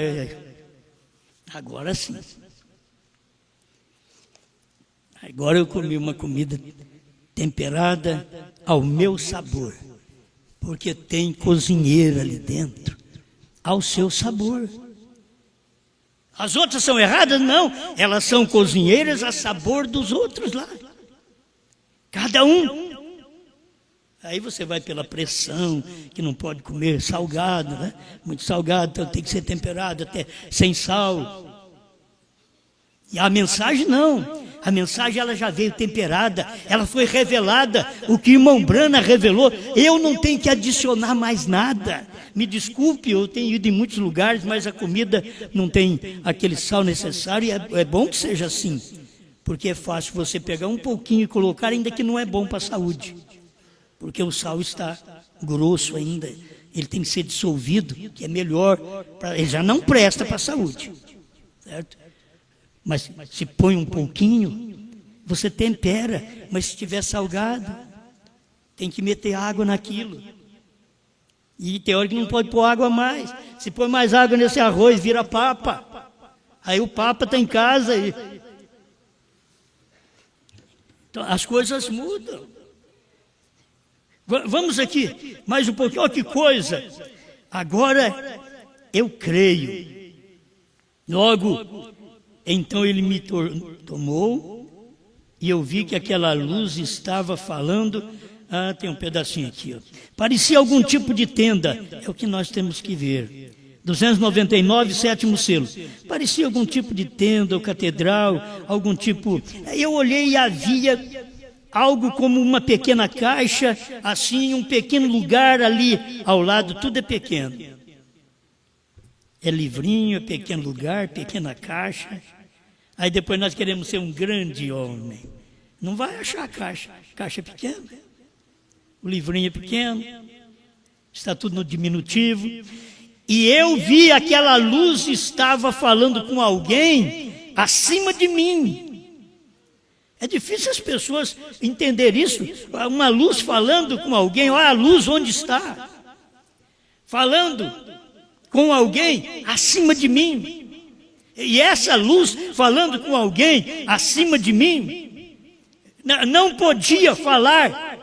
agora sim. Agora eu comi uma comida temperada ao meu sabor. Porque tem cozinheiro ali dentro, ao seu sabor. As outras são erradas? Não. Elas são cozinheiras a sabor dos outros lá. Cada um. Aí você vai pela pressão, que não pode comer salgado, né? Muito salgado, então tem que ser temperado, até sem sal. E a mensagem não. A mensagem ela já veio temperada, ela foi revelada. O que o irmão Brana revelou, eu não tenho que adicionar mais nada. Me desculpe, eu tenho ido em muitos lugares, mas a comida não tem aquele sal necessário. E é bom que seja assim, porque é fácil você pegar um pouquinho e colocar, ainda que não é bom para a saúde. Porque o sal está grosso ainda, ele tem que ser dissolvido, que é melhor, ele já não presta para a saúde, certo? Mas se põe um pouquinho, você tempera, mas se estiver salgado, tem que meter água naquilo. E tem hora que não pode pôr água mais, se põe mais água nesse arroz, vira papa. Aí o papa está em casa. Então as coisas mudam. Vamos aqui, mais um pouquinho, olha que coisa. Agora eu creio. Logo, então ele me tomou e eu vi que aquela luz estava falando. Tem um pedacinho aqui, ó. Parecia algum tipo de tenda, é o que nós temos que ver. 299, sétimo selo. Parecia algum tipo de tenda ou catedral, algum tipo. Eu olhei e havia algo como uma pequena caixa, assim, um pequeno lugar ali ao lado, tudo é pequeno. É livrinho, é pequeno lugar, pequena caixa. Aí depois nós queremos ser um grande homem. Não vai achar a caixa é pequena. O livrinho é pequeno, está tudo no diminutivo. E eu vi aquela luz estava falando com alguém acima de mim. É difícil as pessoas entenderem isso. Uma luz falando com alguém, olha a luz onde está. Falando com alguém acima de mim. E essa luz falando com alguém acima de mim, não podia falar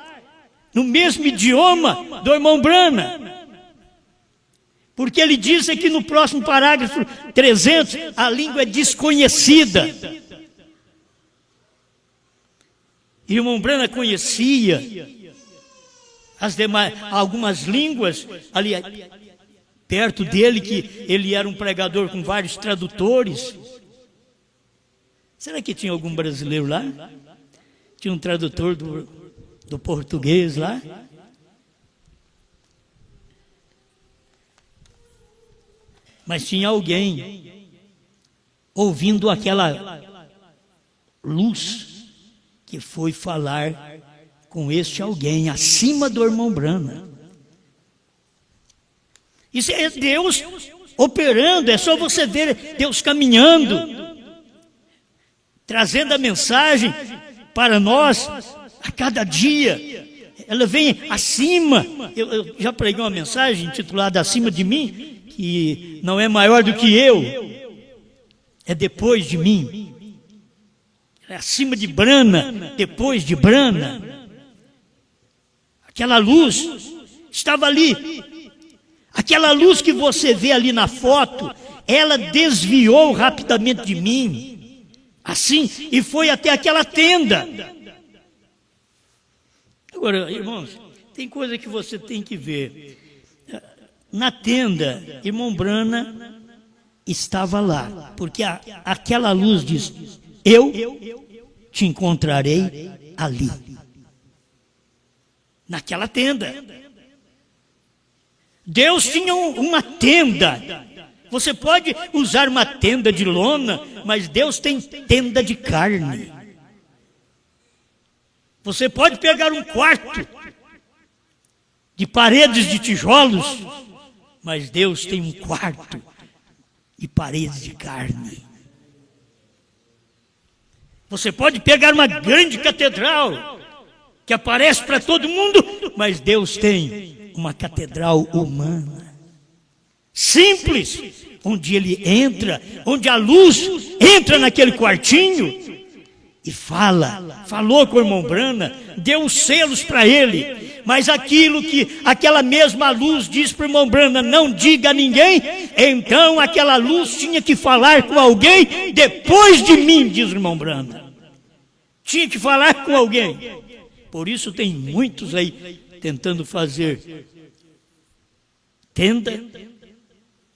no mesmo idioma do irmão Brana. Porque ele diz aqui no próximo parágrafo 300, a língua é desconhecida. E o irmão Brana conhecia algumas línguas ali perto dele, que ele era um pregador com vários tradutores. Será que tinha algum brasileiro lá? Tinha um tradutor do português lá? Mas tinha alguém ouvindo aquela luz que foi falar com este alguém acima do irmão Brana. Isso é Deus operando, é só você ver Deus caminhando, trazendo a mensagem para nós a cada dia. Ela vem acima. Eu já preguei uma mensagem intitulada Acima de Mim, que não é maior do que eu, é depois de mim. É acima de Brana, depois de Brana. Aquela luz estava ali. Aquela luz que você vê ali na foto, ela desviou rapidamente de mim, assim, e foi até aquela tenda. Agora, irmãos, tem coisa que você tem que ver. Na tenda, irmão Brana estava lá, porque aquela luz diz: eu te encontrarei ali, naquela tenda. Deus tinha uma tenda. Você pode usar uma tenda de lona, mas Deus tem tenda de carne. Você pode pegar um quarto de paredes de tijolos, mas Deus tem um quarto de paredes de carne. Você pode pegar uma grande catedral que aparece para todo mundo, mas Deus tem uma catedral humana, simples, onde ele entra, onde a luz entra naquele quartinho e falou com o irmão Brana, deu os selos para ele, mas aquela mesma luz diz para o irmão Brana: não diga a ninguém. Então aquela luz tinha que falar com alguém depois de mim, diz o irmão Brana. Tinha que falar com alguém. Por isso tem muitos aí tentando fazer tenda,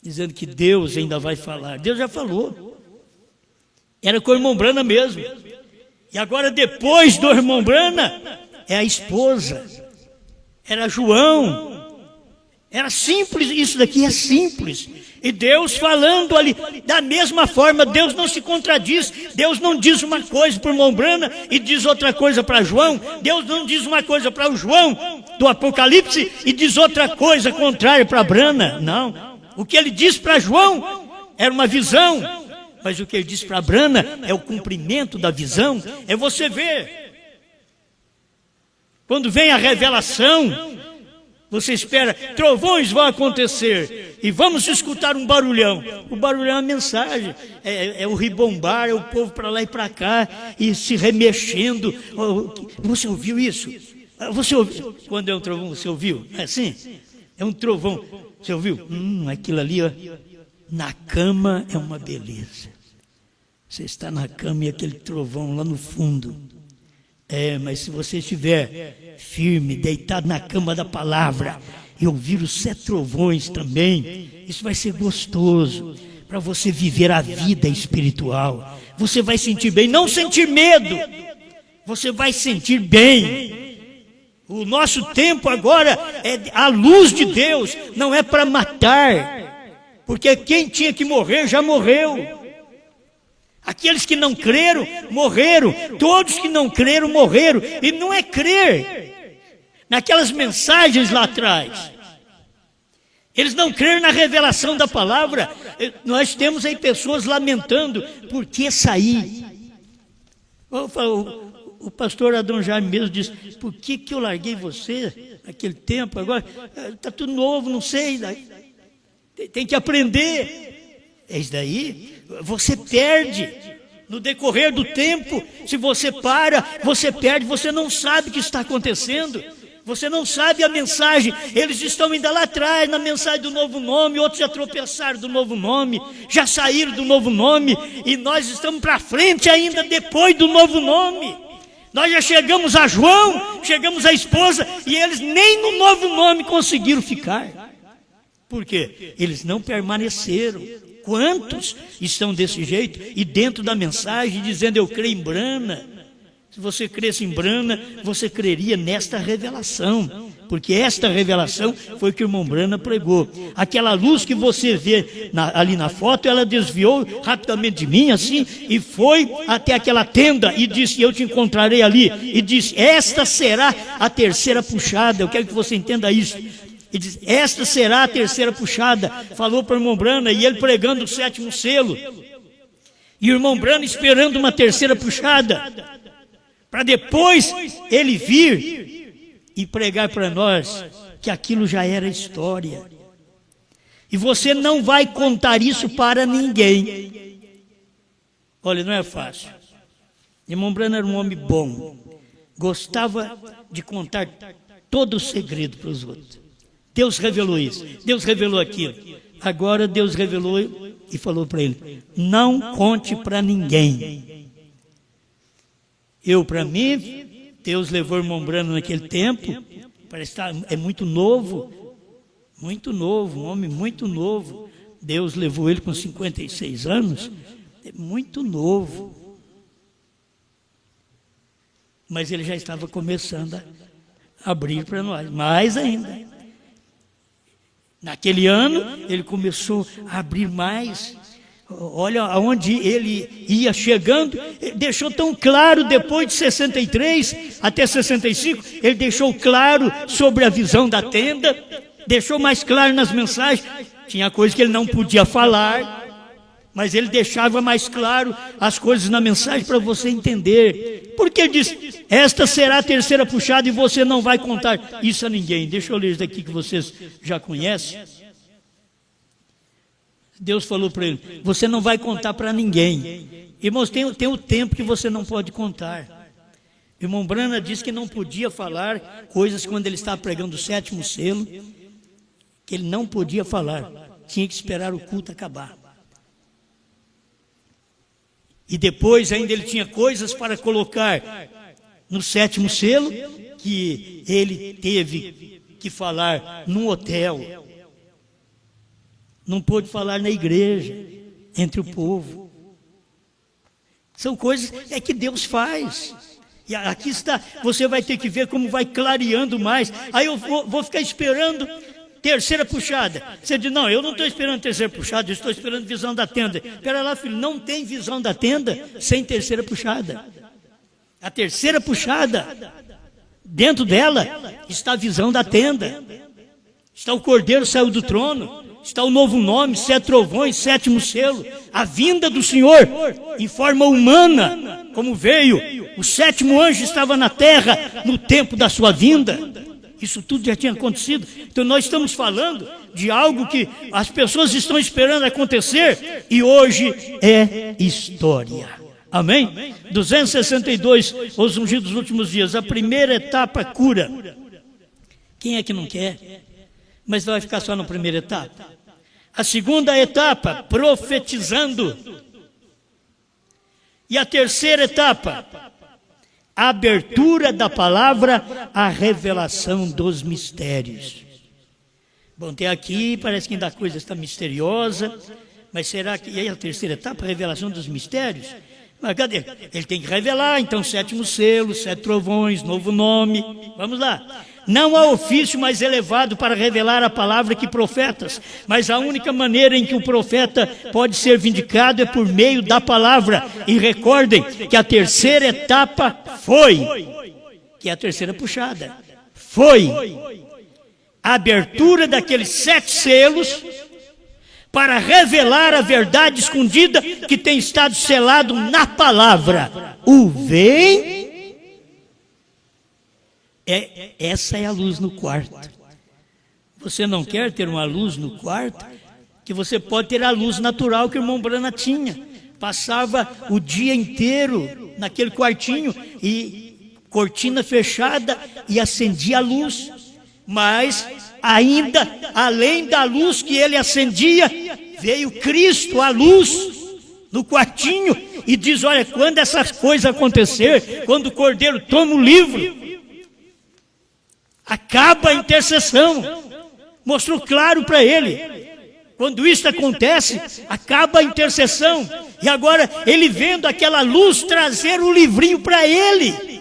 dizendo que Deus ainda vai falar. Deus já falou. Era com o irmão Brana mesmo. E agora, depois do irmão Brana, é a esposa. Era João. Era simples, isso daqui é simples. E Deus falando ali, da mesma forma, Deus não se contradiz. Deus não diz uma coisa para o irmão Brana e diz outra coisa para João. Deus não diz uma coisa para o João do Apocalipse e diz outra coisa contrária para Brana. Não. O que ele diz para João era uma visão, mas o que ele diz para Brana é o cumprimento da visão. É você ver. Quando vem a revelação, você espera, trovões vão acontecer e vamos escutar um barulhão. O barulhão é a mensagem, é o ribombar, é o povo para lá e para cá e se remexendo. Você ouviu isso? Você ouviu? Quando é um trovão, você ouviu? É assim? É um trovão. Você ouviu? Aquilo ali, ó, na cama é uma beleza. Você está na cama e aquele trovão lá no fundo. Mas se você estiver firme, deitado na cama da palavra e ouvir os 7 trovões também, isso vai ser gostoso para você viver a vida espiritual. Você vai sentir bem, não sentir medo, você vai sentir bem. O nosso tempo agora é a luz de Deus, não é para matar, porque quem tinha que morrer já morreu. Aqueles que não creram, morreram. Todos que não creram, morreram. E não é crer naquelas mensagens lá atrás. Eles não creram na revelação da palavra. Nós temos aí pessoas lamentando: por que sair? O pastor Adão Jaime mesmo disse: por que eu larguei você naquele tempo? Agora está tudo novo, não sei. Tem que aprender. É isso daí. Você perde no decorrer do tempo. Se você para, você perde. Você não sabe o que está acontecendo. Você não sabe a mensagem. Eles estão ainda lá atrás na mensagem do novo nome. Outros já tropeçaram do novo nome, já saíram do novo nome. E nós estamos para frente ainda depois do novo nome. Nós já chegamos a João, chegamos à esposa, e eles nem no novo nome conseguiram ficar. Por quê? Eles não permaneceram. Quantos estão desse jeito e dentro da mensagem dizendo: eu creio em Brana? Se você cresce em Brana, você creria nesta revelação, porque esta revelação foi o que o irmão Brana pregou. Aquela luz que você vê ali na foto, ela desviou rapidamente de mim assim e foi até aquela tenda e disse: eu te encontrarei ali. E disse: esta será a terceira puxada. Eu quero que você entenda isso. E diz: esta será a terceira puxada. Falou para o irmão Brana, e ele pregando o 7º selo. E o irmão Brana esperando uma terceira puxada, para depois ele vir e pregar para nós que aquilo já era história. E você não vai contar isso para ninguém. Olha, não é fácil. Irmão Brana era um homem bom, gostava de contar todo o segredo para os outros. Deus revelou isso, Deus revelou aquilo. Agora Deus revelou e falou para ele: não conte para ninguém. Eu, para mim, Deus levou o irmão Branham naquele tempo, parece que é muito novo, um homem muito novo. Deus levou ele com 56 anos, é muito novo. Mas ele já estava começando a abrir para nós, mais ainda. Naquele ano, ele começou a abrir mais. Olha aonde ele ia chegando, ele deixou tão claro, depois de 63 até 65, ele deixou claro sobre a visão da tenda, deixou mais claro nas mensagens. Tinha coisas que ele não podia falar, mas ele deixava mais claro as coisas na mensagem para você entender. Porque ele disse, esta será a terceira puxada e você não vai contar isso a ninguém. Deixa eu ler isso daqui que vocês já conhecem. Deus falou para ele, você não vai contar para ninguém. Irmãos, tem o tempo que você não pode contar. Irmão Branham disse que não podia falar coisas quando ele estava pregando o 7º selo, que ele não podia falar, tinha que esperar o culto acabar. E depois ainda ele tinha coisas para colocar no 7º selo, que ele teve que falar num hotel. Não pôde falar na igreja, entre o povo. São coisas que Deus faz. E aqui está, você vai ter que ver como vai clareando mais. Aí eu vou ficar esperando terceira puxada. Você diz, não, eu não estou esperando terceira puxada, eu estou esperando visão da tenda. Espera lá, filho, não tem visão da tenda sem terceira puxada. A terceira puxada, dentro dela, está a visão da tenda. Está o Cordeiro saiu do trono. Está o novo nome, 7 trovões, 7º selo. A vinda do Senhor em forma humana, como veio. O 7º anjo estava na terra no tempo da sua vinda. Isso tudo já tinha acontecido. Então nós estamos falando de algo que as pessoas estão esperando acontecer e hoje é história. Amém? 262, os ungidos dos últimos dias. A primeira etapa, cura. Quem é que não quer? Mas vai ficar só na primeira etapa. A segunda etapa, profetizando. E a terceira etapa, a abertura da palavra, a revelação dos mistérios. Bom, até aqui parece que ainda a coisa está misteriosa, mas será que... E aí a terceira etapa, a revelação dos mistérios? Mas cadê? Ele tem que revelar, então, 7º selo, 7 trovões, novo nome. Vamos lá. Não há ofício mais elevado para revelar a palavra que profetas, mas a única maneira em que o profeta pode ser vindicado é por meio da palavra. E recordem que a terceira etapa foi, que é a terceira puxada, foi a abertura daqueles 7 selos para revelar a verdade escondida que tem estado selado na palavra. O vem... essa é a luz no quarto. Você não quer ter uma luz no quarto? Que você pode ter a luz natural que o irmão Branham tinha. Passava o dia inteiro naquele quartinho e cortina fechada e acendia a luz. Mas ainda, além da luz que ele acendia, veio Cristo, a luz, no quartinho e diz, olha, quando essas coisas acontecer, quando o Cordeiro toma o livro, acaba a intercessão. Mostrou claro para ele. Quando isso acontece, acaba a intercessão. E agora ele vendo aquela luz trazer o livrinho para ele.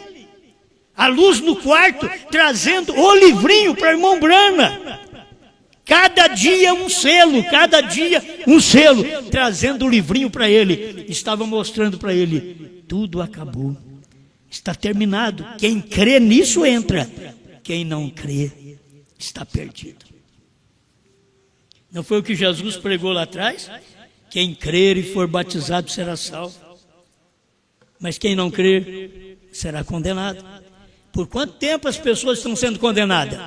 A luz no quarto trazendo o livrinho para o irmão Branham. Cada dia um selo, cada dia um selo, trazendo o livrinho para ele. Estava mostrando para ele, tudo acabou. Está terminado. Quem crê nisso entra. Quem não crê está perdido. Não foi o que Jesus pregou lá atrás? Quem crer e for batizado será salvo. Mas quem não crer será condenado. Por quanto tempo as pessoas estão sendo condenadas?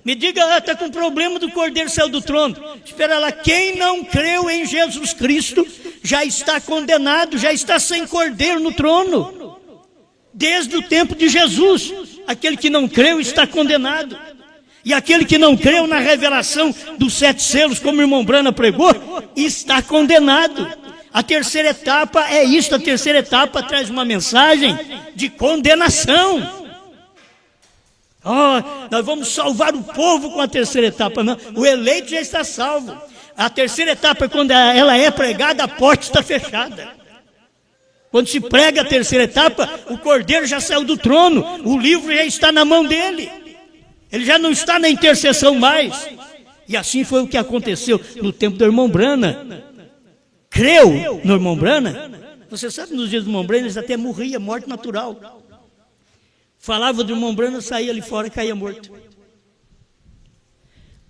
Me diga, está com problema do Cordeiro saiu do trono. Espera lá, quem não creu em Jesus Cristo já está condenado, já está sem Cordeiro no trono. Desde o tempo de Jesus. Aquele que não creu está condenado. E aquele que não creu na revelação dos 7 selos, como o irmão Branham pregou, está condenado. A terceira etapa é isto. A terceira etapa traz uma mensagem de condenação. Nós vamos salvar o povo com a terceira etapa. Não, o eleito já está salvo. A terceira etapa é quando ela é pregada, a porta está fechada. Quando se prega a terceira etapa, o cordeiro já saiu do trono, o livro já está na mão dele. Ele já não está na intercessão mais. E assim foi o que aconteceu no tempo do irmão Brana. Creu no irmão Brana? Você sabe, nos dias do irmão Brana, eles até morriam, morte natural. Falava do irmão Brana, saía ali fora e caía morto.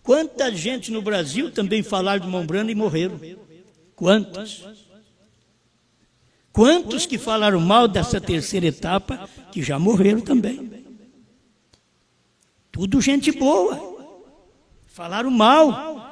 Quanta gente no Brasil também falaram do irmão Brana e morreram? Quantos? Quantos que falaram mal dessa terceira etapa que já morreram também? Tudo gente boa. Falaram mal.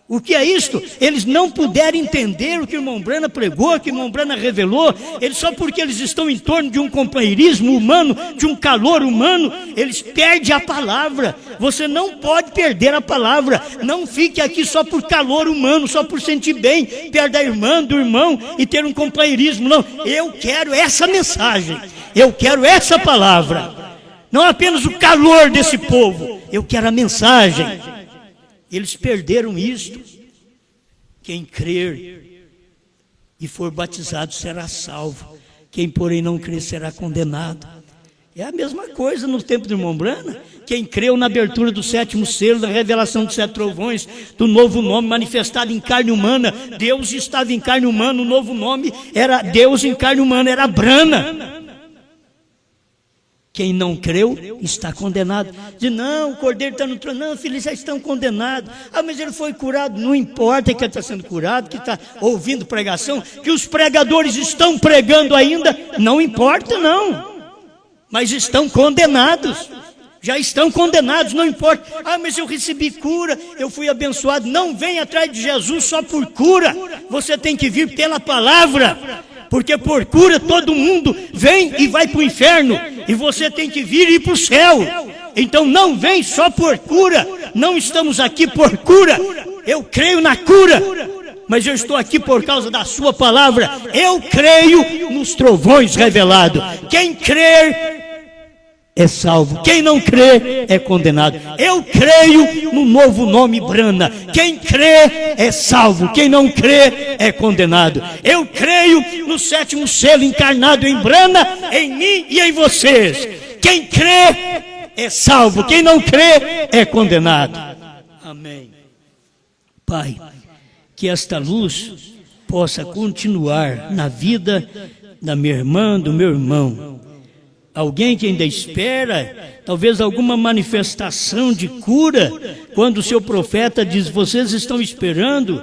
O que é isto? Eles não puderam entender o que o irmão Brana pregou, o que o irmão Brana revelou. Eles, só porque eles estão em torno de um companheirismo humano, de um calor humano, eles perdem a palavra. Você não pode perder a palavra. Não fique aqui só por calor humano, só por sentir bem, perto da irmã, do irmão e ter um companheirismo. Não, eu quero essa mensagem. Eu quero essa palavra. Não apenas o calor desse povo. Eu quero a mensagem. Eles perderam isto. Quem crer e for batizado será salvo. Quem, porém, não crer será condenado. É a mesma coisa no tempo do irmão Brana. Quem creu na abertura do 7º selo, da revelação dos 7 trovões, do novo nome manifestado em carne humana. Deus estava em carne humana, o novo nome era Deus em carne humana, era Brana. Quem não creu está condenado. Diz, não, o cordeiro está no trono. Não, filho, eles já estão condenados. Mas ele foi curado. Não importa que ele está sendo curado, que está ouvindo pregação, que os pregadores estão pregando ainda. Não importa, não. Mas estão condenados. Já estão condenados, não importa. Mas eu recebi cura, eu fui abençoado. Não vem atrás de Jesus só por cura. Você tem que vir pela palavra. Porque por cura todo mundo vem e vai para o inferno. E você tem que vir e ir para o céu. Então não vem só por cura. Não estamos aqui por cura. Eu creio na cura. Mas eu estou aqui por causa da sua palavra. Eu creio nos trovões revelados. Quem crer é salvo. Quem não crê é condenado. Eu creio no novo nome Brana. Quem crê é salvo. Quem não crê é condenado. Eu creio no 7º selo encarnado em Brana, em mim e em vocês. Quem crê é salvo. Quem não crê é condenado. Amém. Pai, que esta luz possa continuar na vida da minha irmã, do meu irmão. Alguém que ainda espera, talvez alguma manifestação de cura, quando o seu profeta diz, vocês estão esperando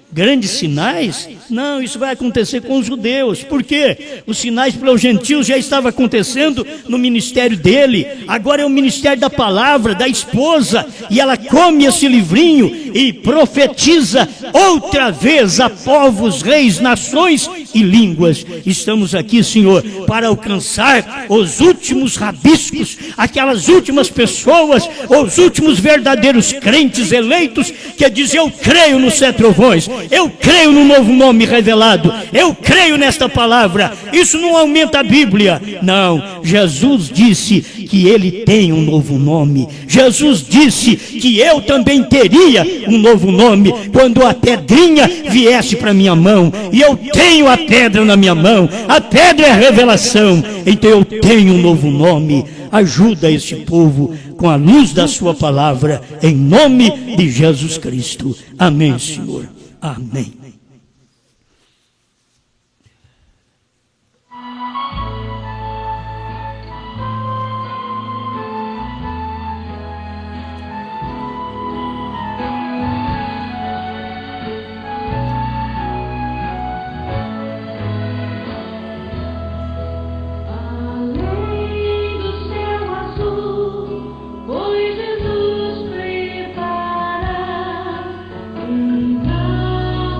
grandes sinais? Não, isso vai acontecer com os judeus. Por quê? Os sinais para os gentios já estavam acontecendo no ministério dele. Agora é o ministério da palavra, da esposa. E ela come esse livrinho e profetiza outra vez a povos, reis, nações e línguas. Estamos aqui, Senhor, para alcançar os últimos rabiscos, aquelas últimas pessoas, os últimos verdadeiros crentes eleitos que dizem, eu creio nos 7 trovões. Eu creio no novo nome revelado. Eu creio nesta palavra. Isso não aumenta a Bíblia. Não. Jesus disse que ele tem um novo nome. Jesus disse que eu também teria um novo nome quando a pedrinha viesse para minha mão. E eu tenho a pedra na minha mão. A pedra é a revelação. Então eu tenho um novo nome. Ajuda esse povo com a luz da sua palavra. Em nome de Jesus Cristo. Amém, Senhor. Amém.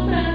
Pra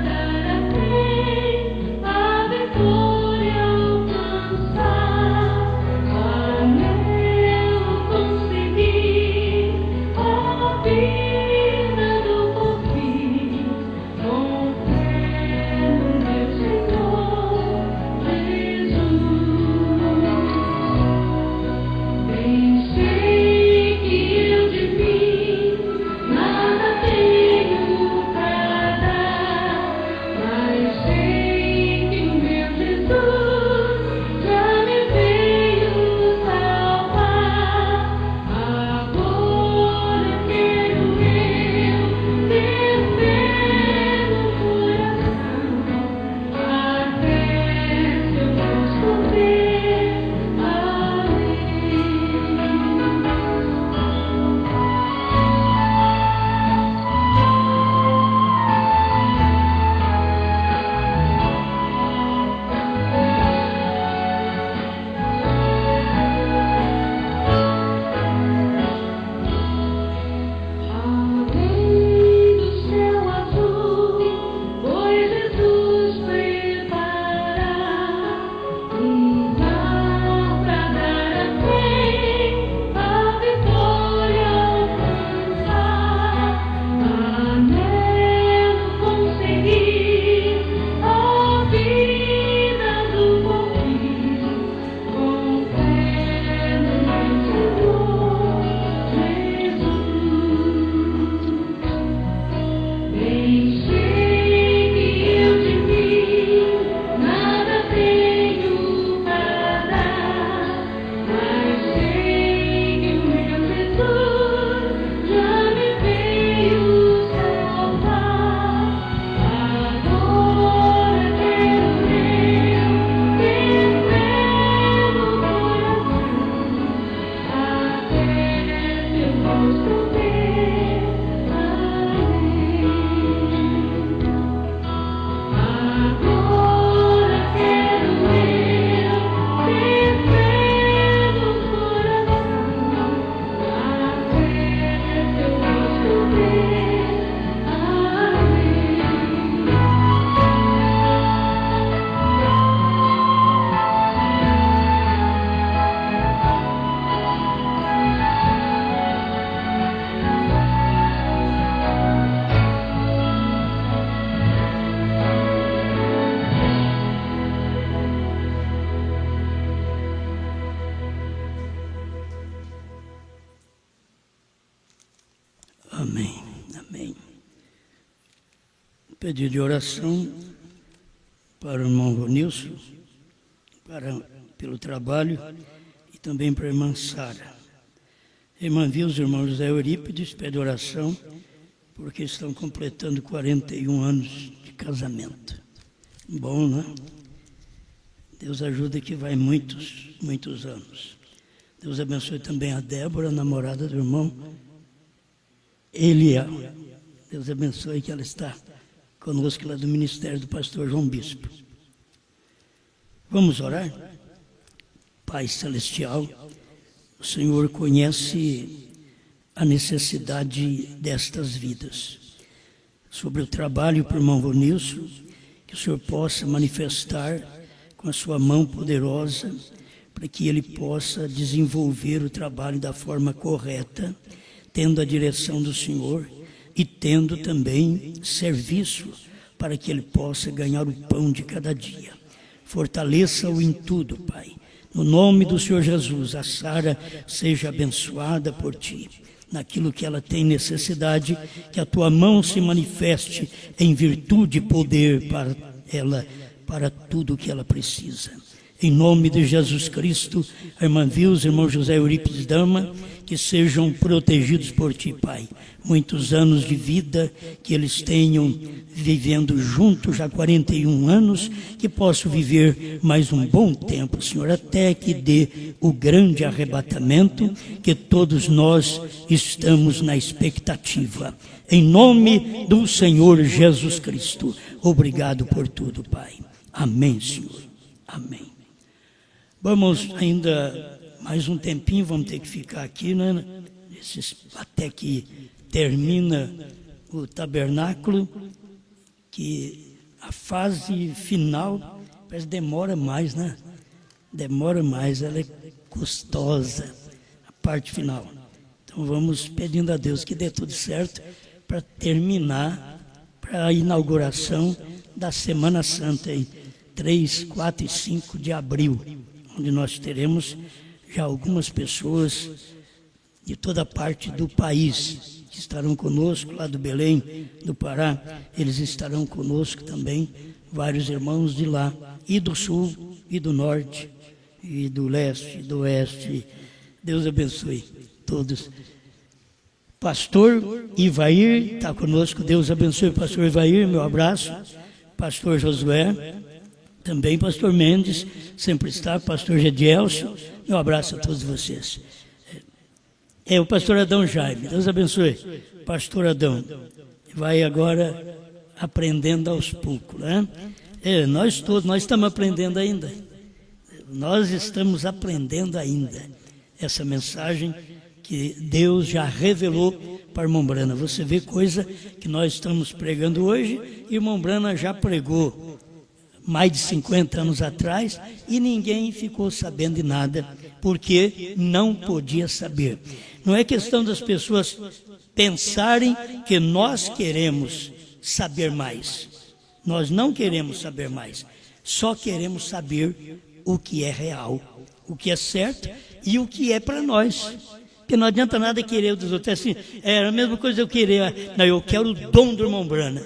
Amém. Amém. Pedido de oração para o irmão Ronilson, pelo trabalho e também para a irmã Sara. Irmã Vilza, irmão José Eurípides, pede oração porque estão completando 41 anos de casamento. Bom, né? Deus ajuda que vai muitos anos. Deus abençoe também a Débora, namorada do irmão Eliel. Deus abençoe que ela está conosco lá do ministério do pastor João Bispo. Vamos orar? Pai Celestial, o Senhor conhece a necessidade destas vidas. Sobre o trabalho para o irmão Ronilson, que o Senhor possa manifestar com a sua mão poderosa, para que ele possa desenvolver o trabalho da forma correta, tendo a direção do Senhor e tendo também serviço para que ele possa ganhar o pão de cada dia. Fortaleça-o em tudo, Pai. No nome do Senhor Jesus, a Sara seja abençoada por Ti. Naquilo que ela tem necessidade, que a Tua mão se manifeste em virtude e poder para ela, para tudo o que ela precisa. Em nome de Jesus Cristo, a irmã Vilza, irmão José Eurípides Dama, que sejam protegidos por Ti, Pai. Muitos anos de vida, que eles tenham vivendo juntos já 41 anos, que possam viver mais um bom tempo, Senhor, até que dê o grande arrebatamento, que todos nós estamos na expectativa. Em nome do Senhor Jesus Cristo, obrigado por tudo, Pai. Amém, Senhor. Amém. Vamos ainda mais um tempinho, vamos ter que ficar aqui, né? Até que termina o tabernáculo, que a fase final parece que demora mais, né? Demora mais, ela é custosa, a parte final. Então vamos pedindo a Deus que dê tudo certo para terminar, para a inauguração da Semana Santa, em 3, 4 e 5 de abril, onde nós teremos já algumas pessoas de toda parte do país que estarão conosco, lá do Belém, do Pará, eles estarão conosco também, vários irmãos de lá, e do sul, e do norte, e do leste, e do oeste. Deus abençoe todos. Pastor Ivair está conosco, Deus abençoe o pastor Ivair, meu abraço. Pastor Josué, também pastor Mendes, sempre está, pastor Gedielson, meu abraço a todos vocês. O pastor Adão Jaime, Deus abençoe. Pastor Adão, vai agora aprendendo aos poucos, né? Nós estamos aprendendo ainda. Nós estamos aprendendo ainda essa mensagem que Deus já revelou para a irmã Brana. Você vê coisa que nós estamos pregando hoje, e a irmã Brana já pregou mais de 50 anos atrás, e ninguém ficou sabendo de nada, porque não podia saber. Não é questão das pessoas pensarem que nós queremos saber mais. Nós não queremos saber mais. Só queremos saber o que é real, o que é certo e o que é para nós. Porque não adianta nada querer dos outros. Assim, era a mesma coisa eu querer. Não, eu quero o dom do irmão Brana.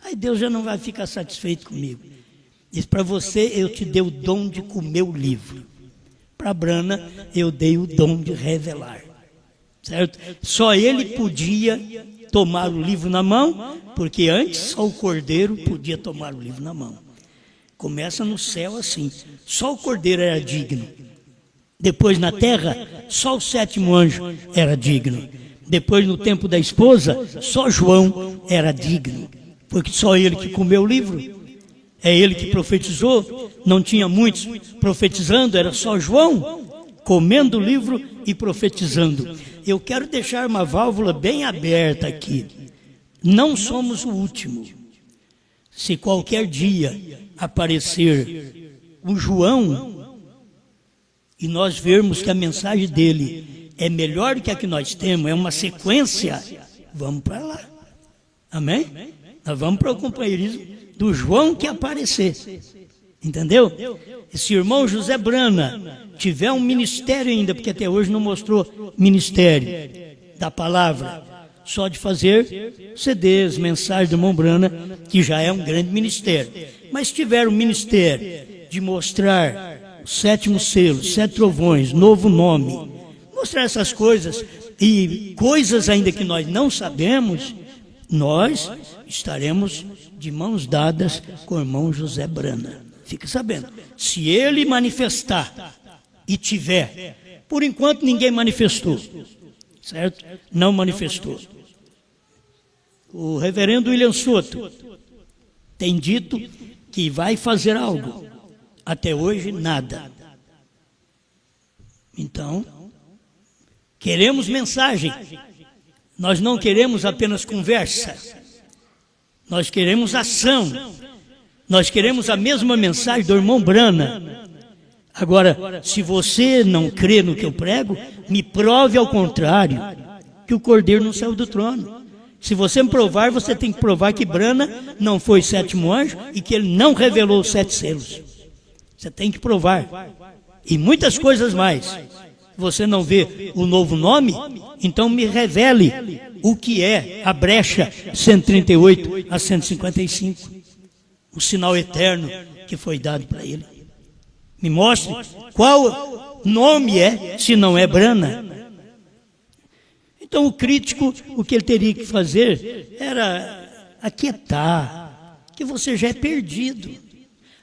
Aí Deus já não vai ficar satisfeito comigo. Diz, para você eu te dei o dom de comer o livro. Para Brana eu dei o dom de revelar. Certo? Só ele podia tomar o livro na mão, porque antes só o cordeiro podia tomar o livro na mão. Começa no céu assim, só o cordeiro era digno. Depois na terra, só o 7º anjo era digno. Depois no tempo da esposa, só João era digno, porque só ele que comeu o livro. É ele que profetizou, não tinha muitos profetizando, era só João comendo o livro e profetizando. Eu quero deixar uma válvula bem aberta aqui. Não somos o último. Se qualquer dia aparecer o João e nós vermos que a mensagem dele é melhor que a que nós temos, é uma sequência, vamos para lá. Amém? Nós vamos para o companheirismo do João que aparecer. Entendeu? E se o irmão José Brana tiver um ministério ainda, porque até hoje não mostrou ministério da palavra, só de fazer CDs, mensagens do irmão Brana, que já é um grande ministério. Mas se tiver o ministério de mostrar o 7º selo, 7 trovões, novo nome, mostrar essas coisas e coisas ainda que nós não sabemos, nós estaremos de mãos dadas com o irmão José Brana. Fica sabendo, se ele manifestar e tiver, por enquanto ninguém manifestou, certo? Não manifestou. O reverendo William Soto tem dito que vai fazer algo. Até hoje, nada. Então, queremos mensagem. Nós não queremos apenas conversa. Nós queremos ação. Nós queremos a mesma mensagem do irmão Brana. Agora, se você não crê no que eu prego, me prove ao contrário, que o Cordeiro não saiu do trono. Se você me provar, você tem que provar que Brana não foi 7º anjo e que ele não revelou os 7 selos. Você tem que provar. E muitas coisas mais. Você não vê o novo nome? Então me revele o que é a brecha 138 a 155. O sinal eterno que foi dado para ele. Me mostre qual nome é, se não é Brana. Então o crítico, o que ele teria que fazer era aquietar, que você já é perdido.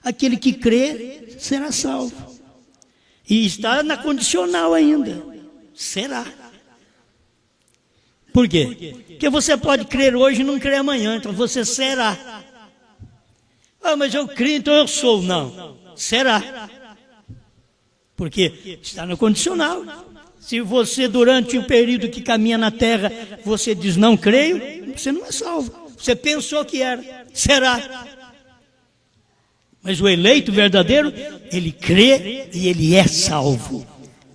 Aquele que crê será salvo. E está na condicional ainda. Será. Por quê? Porque você pode crer hoje e não crer amanhã, então você será. Ah, mas eu creio, então eu sou. Não, será. Porque está no condicional. Se você, durante o período que caminha na terra, você diz não creio, você não é salvo. Você pensou que era, será. Mas o eleito verdadeiro, ele crê e ele é salvo.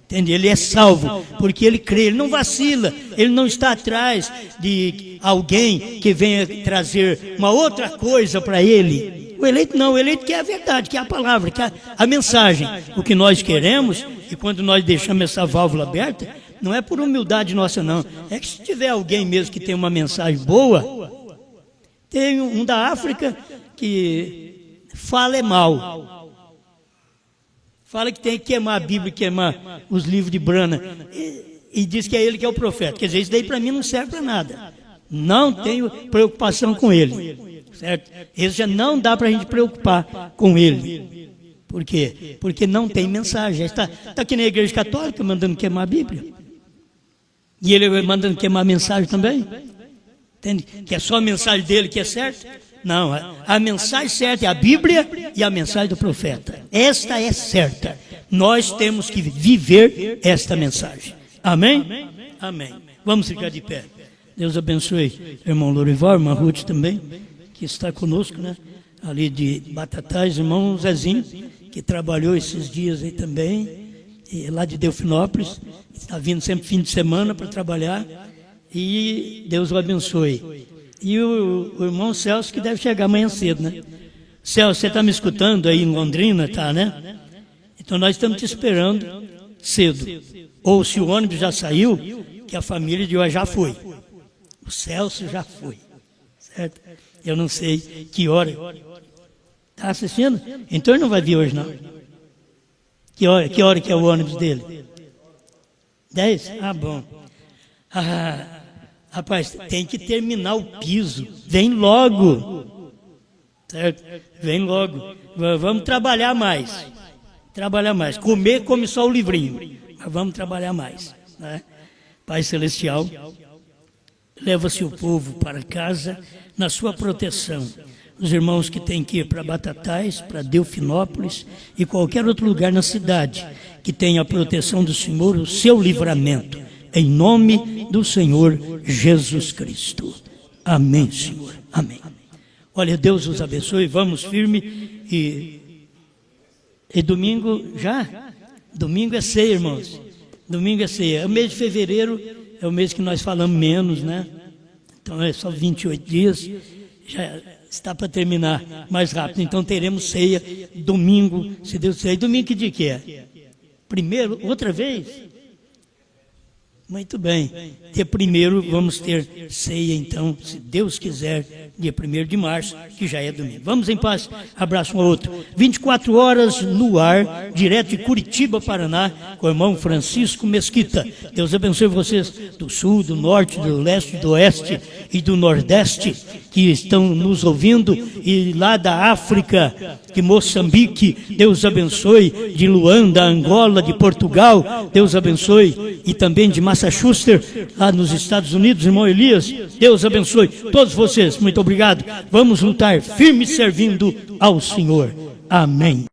Entende? Ele é salvo, porque ele crê, ele não vacila, ele não está atrás de alguém que venha trazer uma outra coisa para ele. O eleito não, o eleito quer a verdade, quer a palavra, quer a mensagem. O que nós queremos, e quando nós deixamos essa válvula aberta, não é por humildade nossa não, é que se tiver alguém mesmo que tem uma mensagem boa, tem um da África que fala mal. Fala que tem que queimar a Bíblia, queimar os livros de Brana, e diz que é ele que é o profeta. Quer dizer, isso daí para mim não serve para nada. Não tenho preocupação com ele. Certo? Esse já não dá para a gente preocupar com ele. Por quê? Porque não tem mensagem. Está aqui na igreja católica mandando queimar a Bíblia. E ele mandando queimar a mensagem também. Entende? Que é só a mensagem dele que é certa? Não, a mensagem certa é a Bíblia e a mensagem do profeta. Esta é certa. Nós temos que viver esta mensagem. Amém? Amém. Vamos ficar de pé. Deus abençoe irmão Lorival, irmã Ruth também, que está conosco, né? Ali de Batatais, irmão Zezinho, que trabalhou esses dias aí também, lá de Delfinópolis, está vindo sempre fim de semana para trabalhar, e Deus o abençoe. E o irmão Celso, que deve chegar amanhã cedo, né? Celso, você está me escutando aí em Londrina, tá, né? Então nós estamos te esperando cedo. Ou se o ônibus já saiu, que a família de hoje já foi. O Celso já foi, certo? Eu não sei que hora. Está assistindo? Então ele não vai vir hoje, não. Que hora que é o ônibus dele? 10? Ah, bom. Ah, rapaz, tem que terminar o piso. Vem logo. Certo? Vem logo. Vamos trabalhar mais. Trabalhar mais. Comer, come só o livrinho. Mas vamos trabalhar mais. Né? Pai Celestial, leva-se o povo para casa na sua proteção. Os irmãos que têm que ir para Batatais, para Delfinópolis e qualquer outro lugar na cidade que tenha a proteção do Senhor, o seu livramento. Em nome do Senhor Jesus Cristo. Amém, Senhor. Amém. Olha, Deus os abençoe. Vamos firme. E domingo já? Domingo é ceia, irmãos. Domingo é ceia. O mês de fevereiro é o mês que nós falamos menos, né? Então é só 28 dias. Já está para terminar mais rápido. Então teremos ceia domingo, se Deus quiser. Domingo que dia que é? Primeiro, outra vez? Muito bem. Dia 1º vamos ter ceia, então, se Deus quiser, dia 1º de março, que já é domingo. Vamos em paz, abraço um ao outro. 24 horas no ar, direto de Curitiba, Paraná, com o irmão Francisco Mesquita. Deus abençoe vocês do sul, do norte, do leste, do oeste e do nordeste, que estão nos ouvindo, e lá da África, de Moçambique, Deus abençoe, de Luanda, Angola, de Portugal, Deus abençoe, e também de Massachusetts, lá nos Estados Unidos, irmão Elias, Deus abençoe todos vocês, muito obrigado. Vamos lutar firme servindo ao Senhor. Amém.